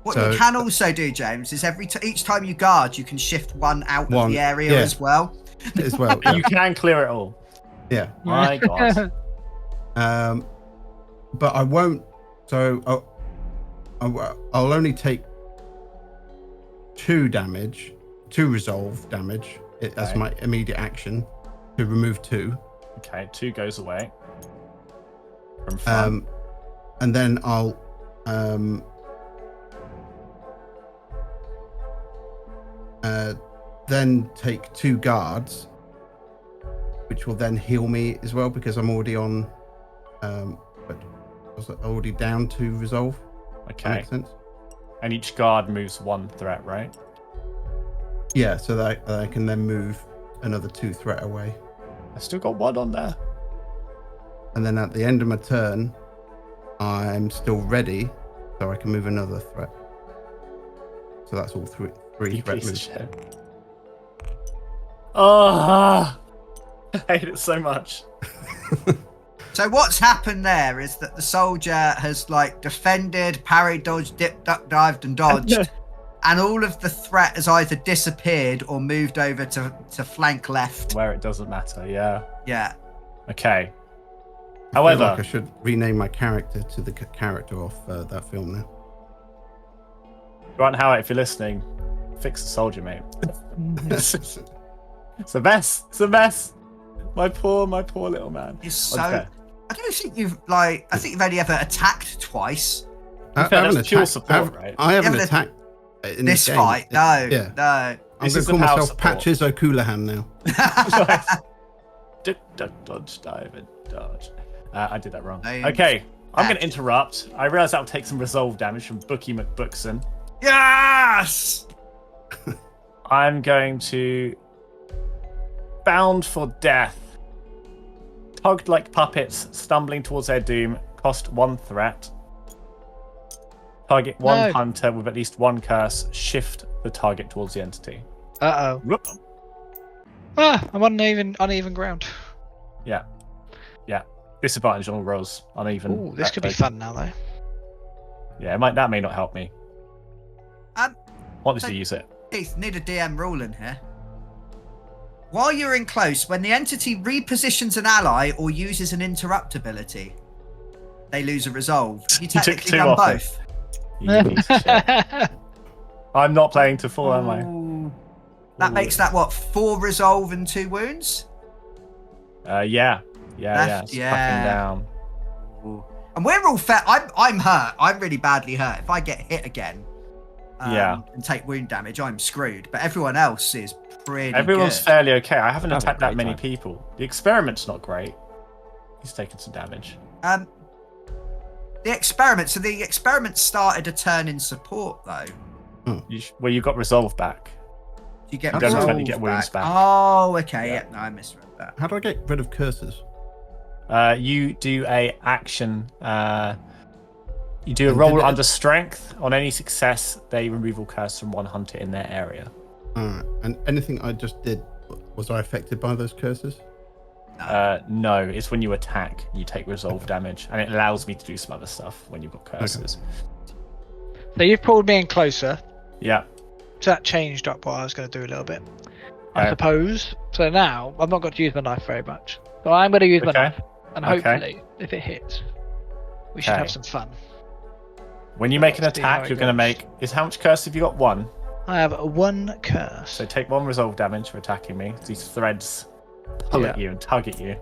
What So- you can also do, James, is each time you guard, you can shift 1 out of One, the area yeah. as well. As well. You can clear it all. Yeah. My God. But I won't. So I'll only take 2 damage, 2 resolve damage as Okay. my immediate action to remove 2. Okay, 2 goes away. From front. And then I'll then take 2 guards, which will then heal me as well because I'm already on. But I was already down to resolve. That Okay. makes sense. And each guard moves 1 threat, right? Yeah, so that I can then move another 2 threat away. I still got 1 on there. And then at the end of my turn, I'm still ready, so I can move another threat. So that's all 3 You threat piece of moves. shit. Oh, I hate it so much. So what's happened there is that the soldier has defended, parried, dodged, dipped, duck, dived, and dodged, and all of the threat has either disappeared or moved over to flank left. Where it doesn't matter, yeah. Yeah. Okay. I feel However, like I should rename my character to the character off that film now. Grant Howitt, if you're listening, fix the soldier, mate. It's a mess. It's a mess. My poor little man. You're so. Okay. I don't think you've I think you've only ever attacked twice. fair, that's pure support, right? I haven't You haven't attacked in This game. fight, no, Yeah. no. I'm This going is to call the power myself support. Patches O'Coolahan now. Duck, duck, dodge, dive, and dodge. I did that wrong. Names. Okay, I'm going to Patch. interrupt. I realise that will take some resolve damage from Bookie McBookson. Yes. I'm going to bound for death. Tugged like puppets, stumbling towards their doom. Cost 1 threat. Target 1 No. hunter with at least 1 curse. Shift the target towards the entity. Uh-oh. Whoop. I'm on uneven ground. Yeah. Disadvantage on all rolls. Uneven. Ooh, this could be fun now, though. Yeah, that may not help me. Want so- to use it. Keith, need a DM rule in here. While you're in close, when the entity repositions an ally or uses an interrupt ability, they lose a resolve. You took technically 2 done off it. both. You piece of shit. I'm not playing to 4, am I? Ooh. That makes that 4 resolve and 2 wounds? Yeah. Left, It's yeah. fucking down. And we're all fair. I'm hurt. I'm really badly hurt. If I get hit again, Yeah. and take wound damage, I'm screwed. But everyone else is pretty. Everyone's good. fairly okay. I haven't Having a attacked that great many time. people. The experiment's not great. He's taken some damage. The experiment. So the experiment started a turn in support, though. You got resolve back. You get You don't resolve tend to get wounds back. Oh, okay. Yeah. Yeah. No, I misread that. How do I get rid of curses? You do a action. You do a roll under strength. On any success, they remove all curse from one hunter in their area. Alright. And anything I just did, was I affected by those curses? No, it's when you attack, you take resolve damage, and it allows me to do some other stuff when you've got curses. So you've pulled me in closer. Yeah. So that changed up what I was going to do a little bit, I suppose. So now I've not got to use my knife very much. So I'm going to use my knife, and hopefully, if it hits, we should have some fun. When you make an Let's see how attack, it you're going to make. How much curse have you got? 1. I have 1 curse. So take 1 resolve damage for attacking me. These threads pull at you and tug at you.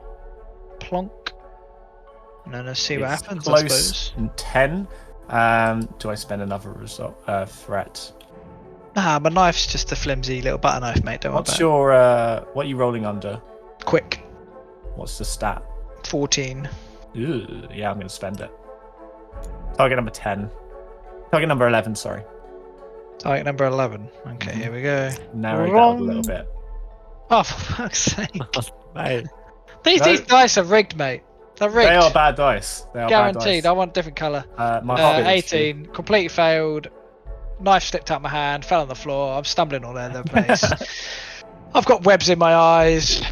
Plonk. And then let's see what It's happens. Close I suppose. and 10. Do I spend another threat? Nah, my knife's just a flimsy little butter knife, mate. Don't worry What's about your what are you rolling under? it. Quick. What's the stat? 14. Ooh, yeah, I'm going to spend it. Target number 10. Target number 11, sorry. Target number 11. Okay, here we go. Narrow it down a little bit. Oh, for fuck's sake. Mate. These dice are rigged, mate. They're rigged. They are bad dice. They are Guaranteed. bad I want a different colour. dice. My Hobbit is 18. Completely failed. Knife slipped out my hand. Fell on the floor. I'm stumbling all over the place. I've got webs in my eyes.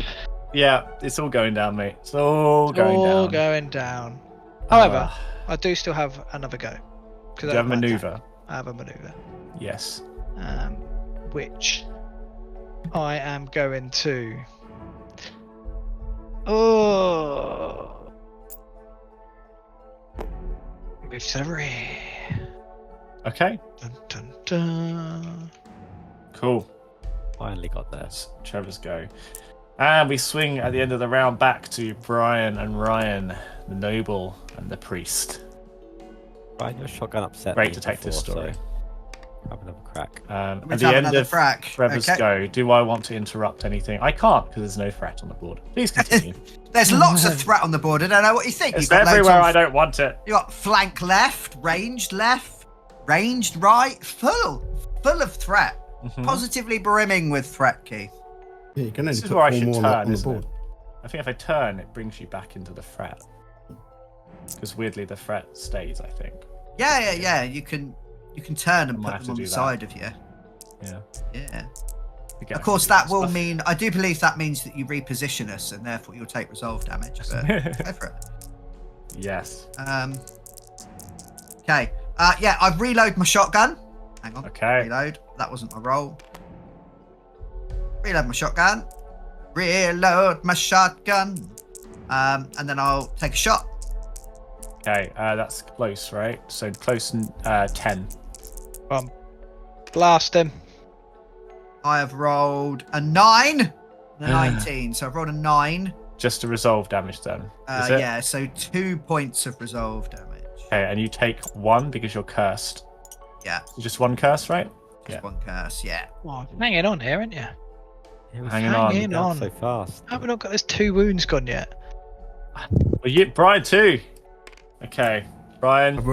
Yeah, it's all going down, mate. It's all going down. However, I do still have another go. Do you have a maneuver? I have a maneuver. Yes. Which I am going to. Oh. Move to the rear. Okay. Dun, dun, dun. Cool. Finally got there. That's Trevor's go. And we swing at the end of the round back to Brian and Ryan, the noble and the priest. Brian, your shotgun upset Great me detective before, story. So have another crack. At Let's the have end another of frack. Trevor's Okay. go, do I want to interrupt anything? I can't because there's no threat on the board. Please continue. There's lots of threat on the board. I don't know what you think. It's You've got loads everywhere of- I don't want it. You got flank left, ranged right, full of threat. Mhm. Positively brimming with threat, Keith. Yeah, you can only This is put where I 4 should more turn, on the isn't board. it? I think if I turn, it brings you back into the threat. Because weirdly, the threat stays, I think. Yeah. You can turn and might put have them to on do the that. side of you. Yeah. Yeah. Again, Of course, I that can do will stuff. mean. I do believe that means that you reposition us, and therefore you'll take resolve damage. But go for it. Yes. Okay. Yeah, I've reloaded my shotgun. Hang on. Okay. Reload. That wasn't my roll. Reload my shotgun. Reload my shotgun. And then I'll take a shot. Okay, that's close, right? So close and 10. Blast him. I have rolled a 9 and a 19. So I've rolled a 9. Just to resolve damage then. Is it? Yeah, so 2 points of resolve damage. Okay, and you take 1 because you're cursed. Yeah, Just 1 curse, right? just Yeah. 1 curse, yeah. Oh, hanging on here, aren't you? It was Hanging hanging on. on so fast. Have we not got those 2 wounds gone yet? Well, Brian too. Okay, Brian. I've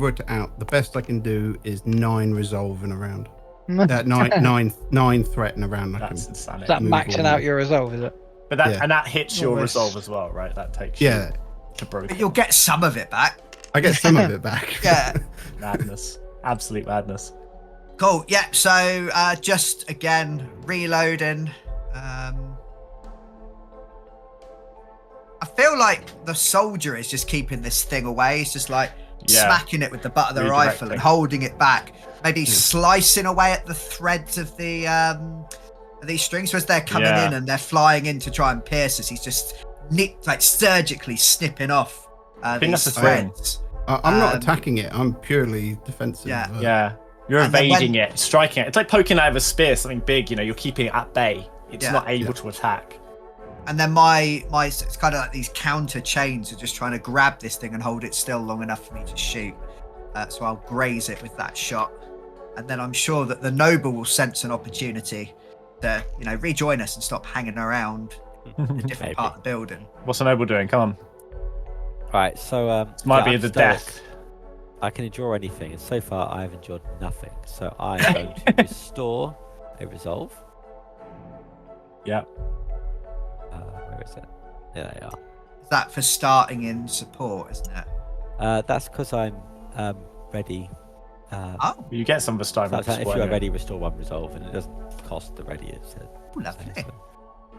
worked it out. The best I can do is 9 resolve in a round. Nine threat in a round. I That's can. insanity. Is that Move maxing on. out your resolve, is it? But that Yeah. and that hits your Almost. resolve as well, right? That takes Yeah, you to broken. But you'll get some of it back. I get some of it back. Yeah. Madness. Absolute madness. Cool. Yeah. So just again reloading. I feel like the soldier is just keeping this thing away. He's just like smacking it with the butt of the rifle and holding it back. Maybe slicing away at the threads of these strings. So as they're coming in and they're flying in to try and pierce us, he's just surgically snipping off think these that's the thing. threads. I'm not attacking it. I'm purely defensive. Yeah. Yeah. You're And then evading when- it, striking it. It's like poking out of a spear, something big, you're keeping it at bay. It's Yeah. not able to attack. And then my it's kind of like these counter chains are just trying to grab this thing and hold it still long enough for me to shoot. So I'll graze it with that shot. And then I'm sure that the noble will sense an opportunity to, rejoin us and stop hanging around in a different Maybe. part of the building. What's the noble doing? Come on. Right, so This might be I'm the stoic. death. I can endure anything, and so far I have endured nothing. So I'm going to restore a resolve. Yeah. Where is it? There they are. Is that for starting in support, isn't it? That's because I'm ready. Oh, You get some of the So time. if you are ready, restore 1 resolve, and it doesn't cost the ready. It's lovely.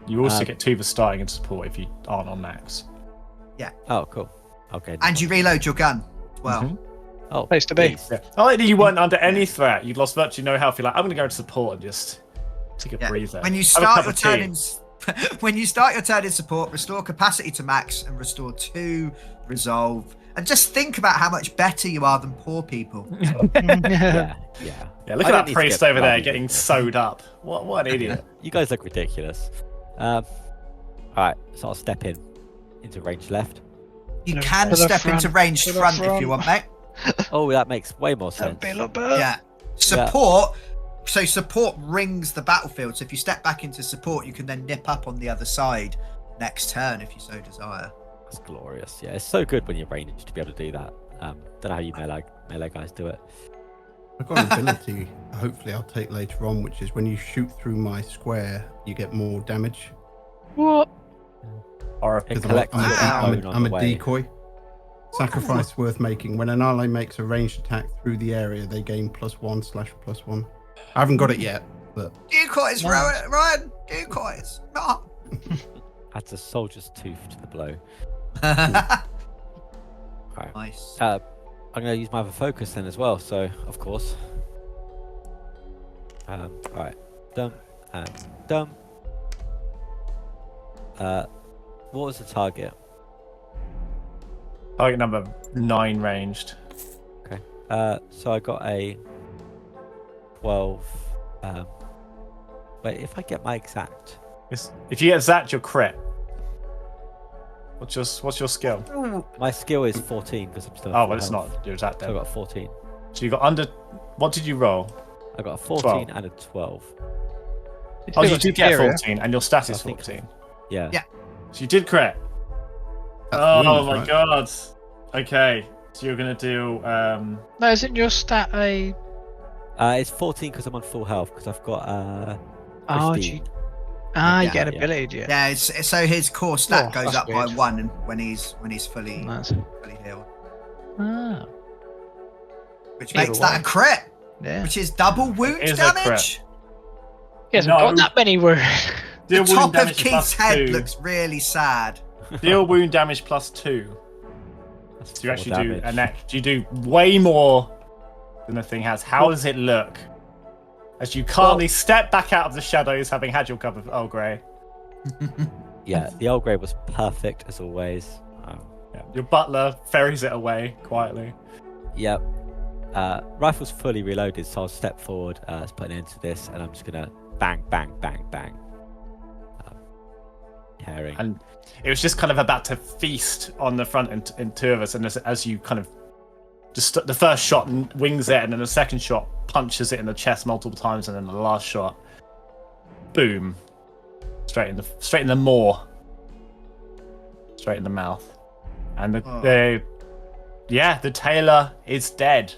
You also get 2 for starting and support if you aren't on max. Oh, cool. Okay. And you reload your gun as well. Mhm. Oh, Place to be. please. Yeah. I like that you weren't under any threat. You'd lost virtually no health. You're like, I'm going to go into support and just take a Yeah. breather. When you Have a start cup your of turn tea. in, when you start your turn in support, restore capacity to max and restore 2 resolve. And just think about how much better you are than poor people. Yeah. Yeah, look I at don't that need to priest get over there bloody getting ridiculous. sewed up. What an idiot. You guys look ridiculous. Alright, so I'll step into range left. You To the- can to the step front, into ranged to the front if you front. want, mate. Oh, that makes way more sense. That'd be a lot better. Yeah. Support. So support rings the battlefield. So if you step back into support, you can then nip up on the other side next turn if you so desire. That's glorious. Yeah, it's so good when you're ranged to be able to do that. Don't know how you melee guys do it. I've got an ability, hopefully I'll take later on, which is when you shoot through my square, you get more damage. What? Or It Because collects your bone on I'm the a way. decoy. Sacrifice worth making. When an ally makes a ranged attack through the area, they gain +1/+1. I haven't got it yet, but Decoys, Nice. Ryan. Decoys. No. Adds a soldier's tooth to the blow. Right. Nice. I'm going to use my other focus then as well, so of course. Alright. Dump and dump. What was the target? target number 9 ranged. Okay. So I got a 12. Wait, if I get my exact. If you get that, you're crit. What's your skill? My skill is 14 because I'm still. Oh, full well, it's health. not. You're that So I then. got 14. So you got under. What did you roll? I got a 14 12. and a 12. Oh, you did get superior. 14, and your stat is I think- 14. Yeah. Yeah. So you did crit. that's Oh wins, my right? god. Okay, so you're gonna do. No, isn't your stat a? It's 14 because I'm on full health because I've got Oh, Christine. you Yeah, get an yeah. ability, do you? Yeah, so his core stat Oh, goes that's up by weird. 1 when he's fully Nice. healed, Ah, which Either makes that way. a crit, yeah. which is double wound is a damage. He hasn't No. got that many wounds. The Deal wound top of damage Keith's plus head 2. looks really sad. Deal wound damage plus 2. That's So you actually four do damage. you do way more than the thing has. How does it look? As you calmly step back out of the shadows, having had your cup of Earl Grey. Yeah, the old grey was perfect as always. Yeah. Your butler ferries it away quietly. Yep. Rifle's fully reloaded, so I'll step forward, let's put an end to this, and I'm just gonna bang, bang, bang, bang. Pairing. And it was just kind of about to feast on the front and 2 of us, and as you kind of just the first shot wings it, and then the second shot punches it in the chest multiple times, and then the last shot, boom, straight in the maw, straight in the mouth, and the tailor is dead.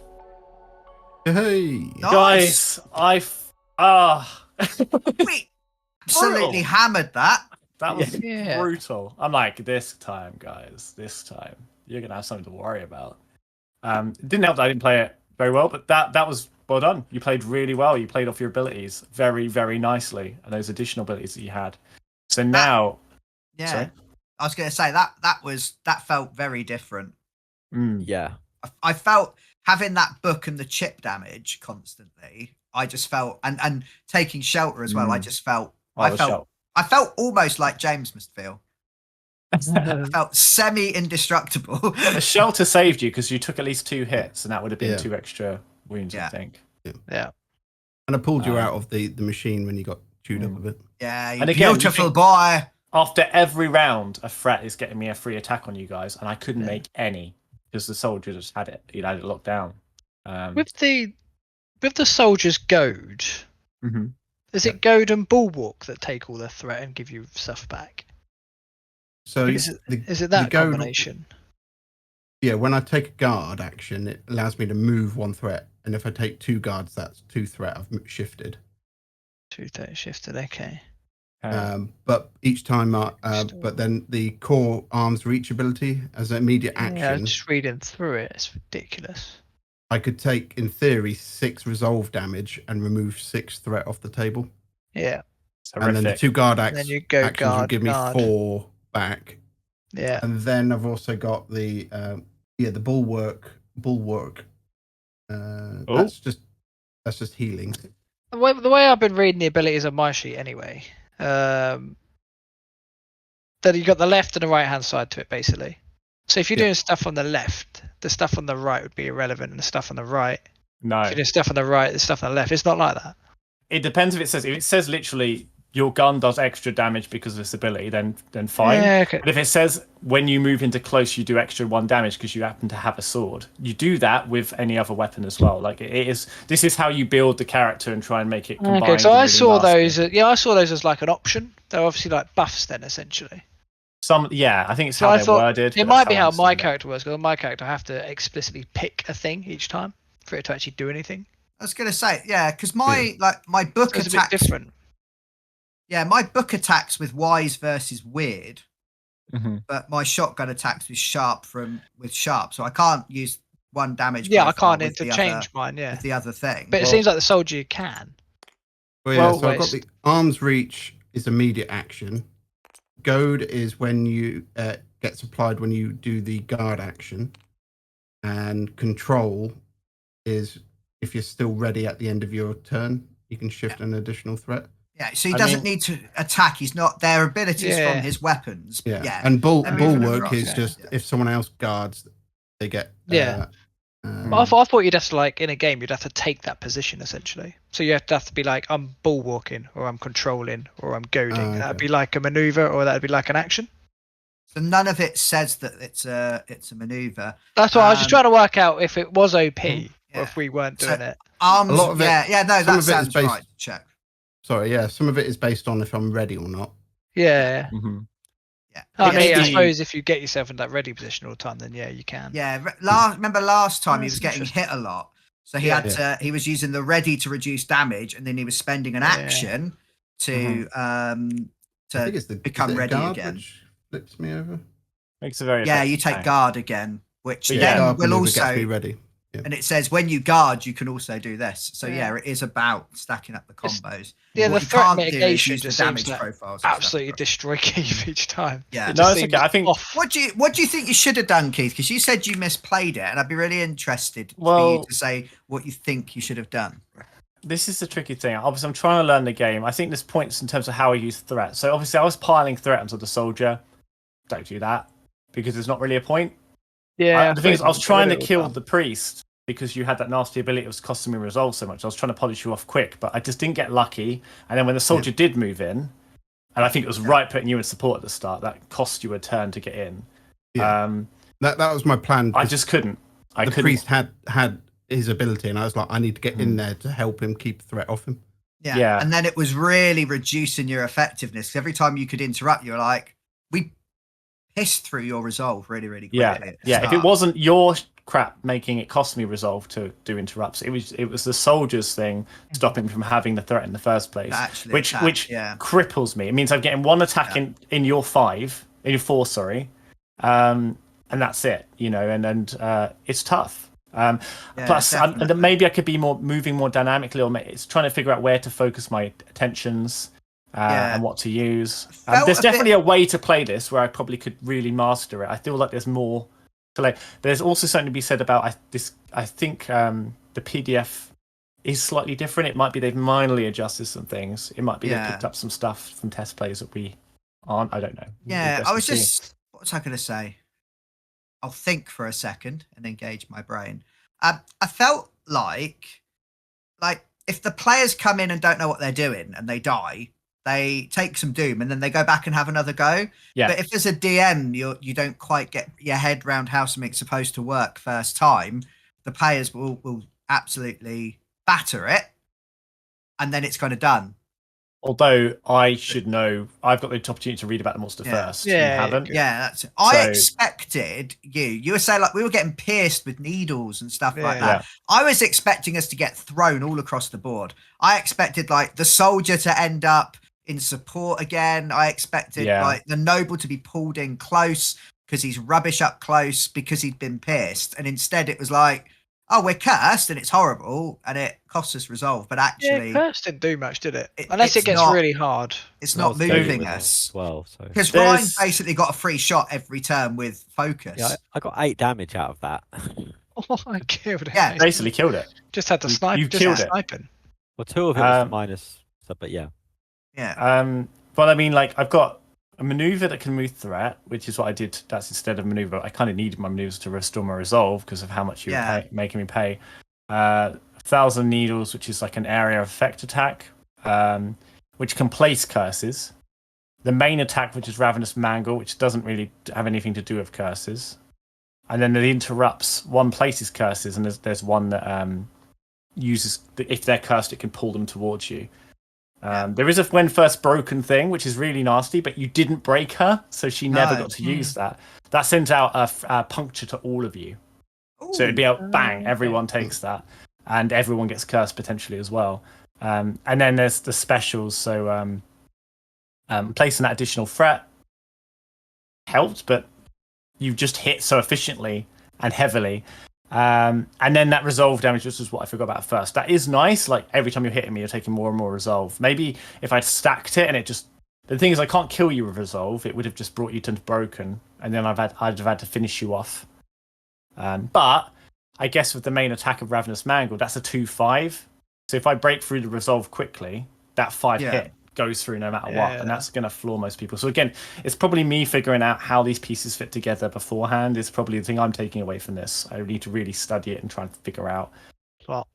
Hey, Nice. Guys, We absolutely hammered that. that was Yeah. brutal. I'm like, this time, guys, this time you're gonna have something to worry about. It didn't help that I didn't play it very well, but that was well done. You played really well. You played off your abilities very, very nicely, and those additional abilities that you had. So now, Yeah, Sorry? I was going to say that felt very different. Yeah. I felt having that book and the chip damage constantly. I just felt and taking shelter as well. I just felt I felt almost like James must feel. I felt semi-indestructible. the shelter saved you because you took at least 2 hits, and that would have been Yeah. 2 extra wounds, Yeah. I think. Yeah. and I pulled you out of the machine when you got chewed up a bit. Yeah, you And again, you beautiful think- boy. After every round, a threat is getting me a free attack on you guys, and I couldn't make any because the soldier just had it. Had it locked down. With the soldier's goad, Mhm. is it goad and bulwark that take all the threat and give you stuff back? So Is it that goad- combination? Yeah, when I take a guard action, it allows me to move 1 threat, and if I take 2 guards, that's 2 threat I've shifted. 230 shifted. Okay. But each time, but then the core arms reach ability as an immediate Yeah, action, just reading through it. It's ridiculous. I could take, in theory, 6 resolve damage and remove 6 threat off the table. Yeah. And then the 2 guard Then you go actions will guard, give me guard. 4 back. Yeah. And then I've also got the the bulwark. That's just healing. The way I've been reading the abilities on my sheet, anyway, that you got the left and the right hand side to it, basically. So if you're doing stuff on the left, the stuff on the right would be irrelevant, and the stuff on the right. No. If you're doing stuff on the right, the stuff on the left. It's not like that. It depends if it says literally your gun does extra damage because of this ability, then fine. Yeah, okay. But if it says when you move into close, you do extra 1 damage because you happen to have a sword, you do that with any other weapon as well. Like this is how you build the character and try and make it combined. Okay, so and I really saw nasty. those. I saw those as like an option. They're obviously like buffs, then essentially. I think it's So how I they're thought worded. it but might that's be how I my understand it. character works. Because my character, I have to explicitly pick a thing each time for it to actually do anything. I was going to say, because my book So it's a bit attacks. different. Yeah, my book attacks with wise versus weird, Mhm. but my shotgun attacks with sharp, so I can't use 1 damage. Yeah, I profile can't with the interchange other, mine. Yeah, with the other thing. but it seems like the soldier can. Well, yeah, Well, so I've got the arms reach is immediate action. Goad is when you gets applied when you do the guard action, and control is if you're still ready at the end of your turn, you can shift an additional threat. Yeah, so he doesn't need to attack. He's not their abilities from his weapons. Yeah. And They're moving bulwark across, is just if someone else guards, they get. I thought you'd have to, like, in a game, you'd have to take that position essentially. So you have to be like, I'm bulwarking, or I'm controlling, or I'm goading. Okay. That'd be like a maneuver, or that'd be like an action. So none of it says that it's a maneuver. That's why I was just trying to work out if it was OP or yeah. if we weren't doing it. Arms, A lot of it- no, some that of it is sounds based- right. Check. Sorry, yeah. Some of it is based on if I'm ready or not. Yeah. Mhm. Yeah. I Yeah, mean, I the- suppose if you get yourself in that ready position all the time, then yeah, you can. Yeah, remember last time he was That's getting hit a lot, so he he was using the ready to reduce damage, and then he was spending an action to I think it's become is it ready guard again. which flips me over. Makes a very Yeah, effective you take tank. guard again, which But then Guard will maneuver gets also me ready. and it says when you guard, you can also do this. So yeah, it is about stacking up the combos. Yeah, What the you threat can't do is mitigation use the just damage seems like profiles. and stuff. absolutely destroy Keith each time. Yeah. It No, just it's seems okay. I think off. What do you think you should have done, Keith? Because you said you misplayed it, and I'd be really interested for Well- you to say what you think you should have done. This is the tricky thing. Obviously, I'm trying to learn the game. I think there's points in terms of how I use threat. So obviously, I was piling threat onto the soldier. Don't do that because there's not really a point. Yeah. The thing is, I was suppose trying to it was kill done. the priest because you had that nasty ability. It was costing me resolve so much. I was trying to polish you off quick, but I just didn't get lucky. And then when the soldier did move in, and I think it was right putting you in support at the start, that cost you a turn to get in. Yeah. That was my plan. I just couldn't. The priest had his ability, and I was like, I need to get in there to help him keep threat off him. Yeah. And then it was really reducing your effectiveness. 'Cause every time you could interrupt, you were like, we pissed through your resolve really, really quickly. Yeah, at the yeah. If it start. wasn't your crap making it cost me resolve to do interrupts, it was the soldiers thing stopping me from having the threat in the first place, Actually which attack, cripples me. It means I'm getting 1 attack in your 4, sorry, and that's it. You know, and it's tough. Plus, and maybe I could be moving more dynamically, or it's trying to figure out where to focus my attentions. And what to use. There's definitely a way to play this where I probably could really master it. I feel like there's more to like. There's also something to be said about this. I think the PDF is slightly different. It might be they've minorly adjusted some things. It might be they picked up some stuff from test plays that we aren't. I don't know. Yeah, I was just. What was I going to say? I'll think for a second and engage my brain. I felt like if the players come in and don't know what they're doing and they die, they take some doom and then they go back and have another go. Yeah. But if as a DM you don't quite get your head around how something's supposed to work first time, the players will absolutely batter it, and then it's kind of done. Although I should know, I've got the opportunity to read about the monster first. Yeah, you haven't. Yeah, that's it. I So- expected you were saying like we were getting pierced with needles and stuff like Yeah. that. Yeah. I was expecting us to get thrown all across the board. I expected like the soldier to end up in support again. I expected like the noble to be pulled in close because he's rubbish up close because he'd been pierced. And instead it was like, oh, we're cursed and it's horrible and it costs us resolve. But actually, curse didn't do much, did it? Unless it it's gets not- really hard. it's And I not was dealing moving with it us. as well. So Because There's- Ryan basically got a free shot every turn with focus. yeah, I got 8 damage out of that. Oh, I killed it. Yeah. Basically killed it. Just had to snipe. you just killed had it. sniping. Well, 2 of it was the minus, so, but yeah. Yeah. But I mean, like, I've got a maneuver that can move threat, which is what I did. That's instead of maneuver. I kind of needed my maneuvers to restore my resolve because of how much you were making me pay. 1,000 needles, which is like an area of effect attack, which can place curses. The main attack, which is Ravenous Mangle, which doesn't really have anything to do with curses. And then it interrupts. One places curses, and there's one that uses, if they're cursed, it can pull them towards you. There is a when first broken thing, which is really nasty, but you didn't break her, so she never got to use that. That sends out a puncture to all of you. So it'd be a bang, everyone takes that, and everyone gets cursed potentially as well. And then there's the specials, so placing that additional threat helped, but you just hit so efficiently and heavily. And then that resolve damage, this is what I forgot about first. That is nice, like every time you're hitting me, you're taking more and more resolve. Maybe if I'd stacked it and it just... The thing is, I can't kill you with resolve, it would have just brought you to broken, and then I'd have had to finish you off. But I guess with the main attack of Ravenous Mangle, that's a 2-5. So if I break through the resolve quickly, that 5 hit goes through no matter what, and that's going to floor most people. So again, it's probably me figuring out how these pieces fit together beforehand is probably the thing I'm taking away from this. I need to really study it and try and figure out. Well,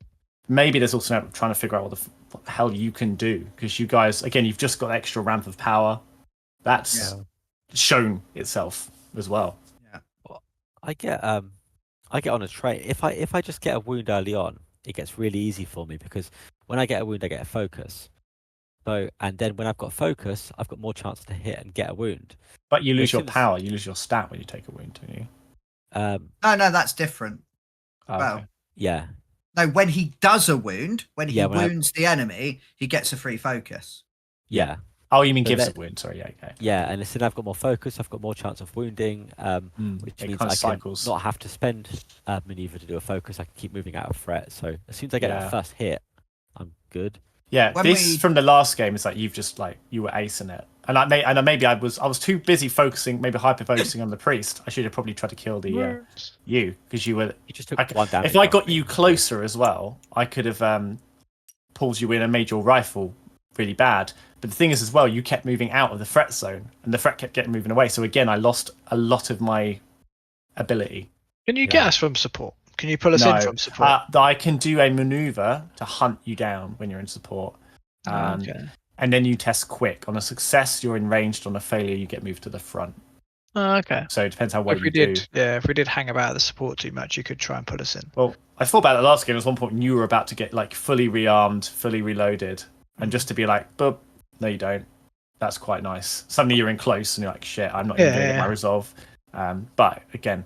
maybe there's also trying to figure out what the hell you can do, because you guys, again, you've just got extra ramp of power. That's shown itself as well. Yeah. Well, I get on a trait. If I just get a wound early on, it gets really easy for me, because when I get a wound, I get a focus. So, and then when I've got focus, I've got more chance to hit and get a wound. But you lose your power, you lose your stat when you take a wound, don't you? No, that's different. Okay. Well, yeah. no, when he does a wound, when he wounds the enemy, he gets a free focus. Yeah. Oh, you mean gives a wound? Sorry, yeah, okay. Yeah, and instead I've got more focus, I've got more chance of wounding, which means I can not have to spend maneuver to do a focus. I can keep moving out of threat. So as soon as I get that first hit, I'm good. Yeah, from the last game is like you've just like you were acing it, and maybe I was too busy focusing, maybe hyper focusing on the priest. I should have probably tried to kill the you, because you just took 1 damage. If I got you closer as well, I could have pulled you in and made your rifle really bad. But the thing is as well, you kept moving out of the threat zone, and the threat kept getting moving away. So again, I lost a lot of my ability. Can you get us from support? Can you pull us in from support? I can do a maneuver to hunt you down when you're in support. And then you test quick. On a success, you're enraged. On a failure, you get moved to the front. Oh, okay. So it depends how well you do. Yeah, if we did hang about the support too much, you could try and put us in. Well, I thought about the last game. There was one point when you were about to get like fully rearmed, fully reloaded, and just to be like, "But no, you don't." That's quite nice. Suddenly you're in close, and you're like, "Shit, I'm not even going to get my resolve." But again,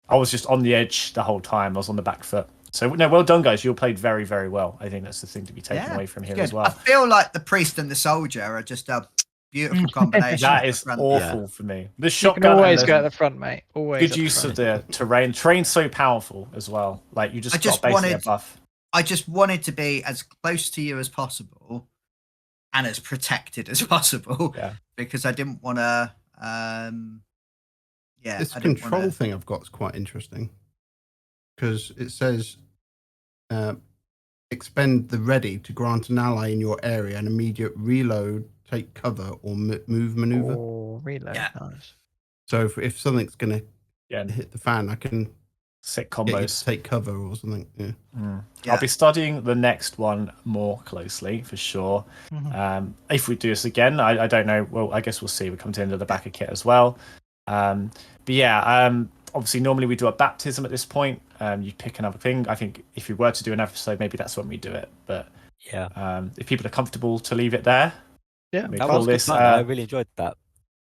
I was just on the edge the whole time. I was on the back foot. So no, well done, guys. You all played very, very well. I think that's the thing to be taken away from here as well. I feel like the priest and the soldier are just a beautiful combination. That is awful for me. The shotgun. You can always go at the front, mate. Always. Good use of the terrain. Terrain's so powerful as well. Like you just got basically a buff. I just wanted to be as close to you as possible and as protected as possible. Yeah. Because I didn't want to. This control thing I've got is quite interesting, because it says expend the ready to grant an ally in your area an immediate reload, take cover, or move maneuver. Oh, reload. Yeah. Nice. So if something's going to hit the fan, I can sick combos, take cover or something. Yeah. I'll be studying the next one more closely for sure. Mm-hmm. If we do this again, I don't know. Well, I guess we'll see. We come to the end of the Backerkit as well. But yeah, obviously normally we do a baptism at this point. You pick another thing. I think if we were to do an episode, maybe that's when we do it. But yeah, if people are comfortable to leave it there, Yeah, We That call was good this, fun. I really enjoyed that.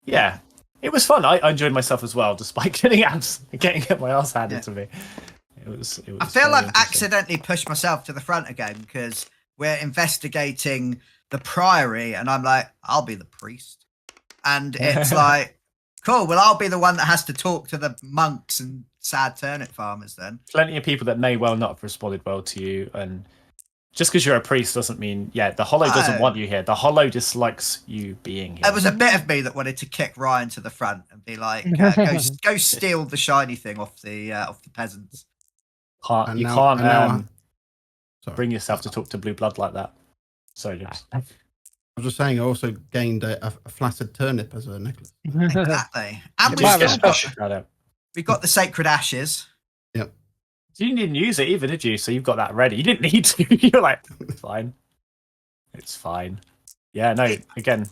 yeah, it was fun. I enjoyed myself as well, despite getting my ass handed to me. It was I feel very I've interesting. accidentally pushed myself to the front again because we're investigating the priory, and I'm like, I'll be the priest, and it's like, cool. Well, I'll be the one that has to talk to the monks and sad turnip farmers. Then Plenty of people that may well not have responded well to you, and just because you're a priest doesn't mean the Hollow doesn't want you here. The Hollow dislikes you being here. there was a bit of me that wanted to kick Ryan to the front and be like, go steal the shiny thing off the peasants. You can't bring yourself to talk to Blue Blood like that. Sorry, James. I was just saying, I also gained a flaccid turnip as a necklace. Exactly. And we've got the sacred ashes. Yep. You didn't use it either, did you? So you've got that ready. You didn't need to. You're like, it's fine. It's fine. Yeah, no, again.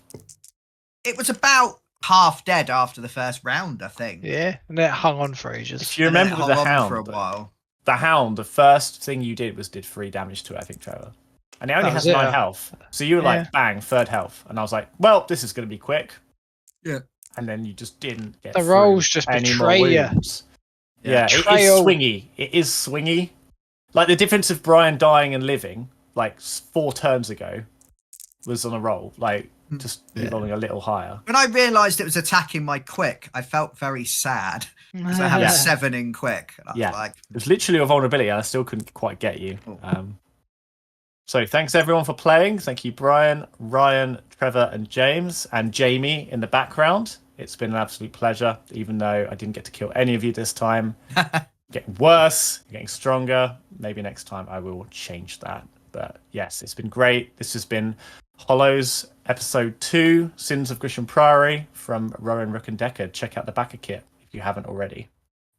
It was about half dead after the first round, I think. Yeah, and it hung on for ages. If you remember the hound, for a while. The hound, the first thing you did was did 3 damage to it, I think, Trevor. And it only has 9 health. So you were like, bang, 3rd health. And I was like, well, this is going to be quick. Yeah. And then you just didn't get the rolls just betray you. Yeah, it is swingy. It is swingy. Like the difference of Brian dying and living, like 4 turns ago, was on a roll. Like just rolling a little higher. When I realised it was attacking my quick, I felt very sad because I had a 7 in quick. And I was like, it was literally a vulnerability, and I still couldn't quite get you. So thanks everyone for playing. Thank you, Brian, Ryan, Trevor, and James, and Jamie in the background. It's been an absolute pleasure, even though I didn't get to kill any of you this time. Getting worse, getting stronger. Maybe next time I will change that. But yes, it's been great. This has been Hollows episode 2, Sins of Grisham Priory from Rowan Rook and Decard. Check out the Backerkit if you haven't already.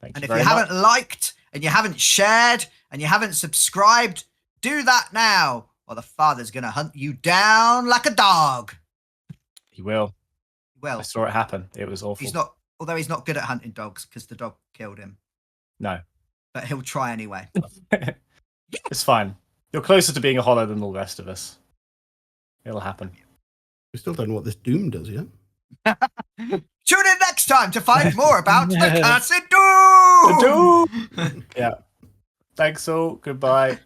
Thank you very much. And if you haven't liked, and you haven't shared, and you haven't subscribed, do that now, or the father's going to hunt you down like a dog. He will. Well, I saw it happen. It was awful. Although he's not good at hunting dogs because the dog killed him. No. But he'll try anyway. It's fine. You're closer to being a Hollow than all the rest of us. It'll happen. We still don't know what this Doom does yet. Tune in next time to find more about the cursed Doom! The Doom! Yeah. Thanks all. Goodbye.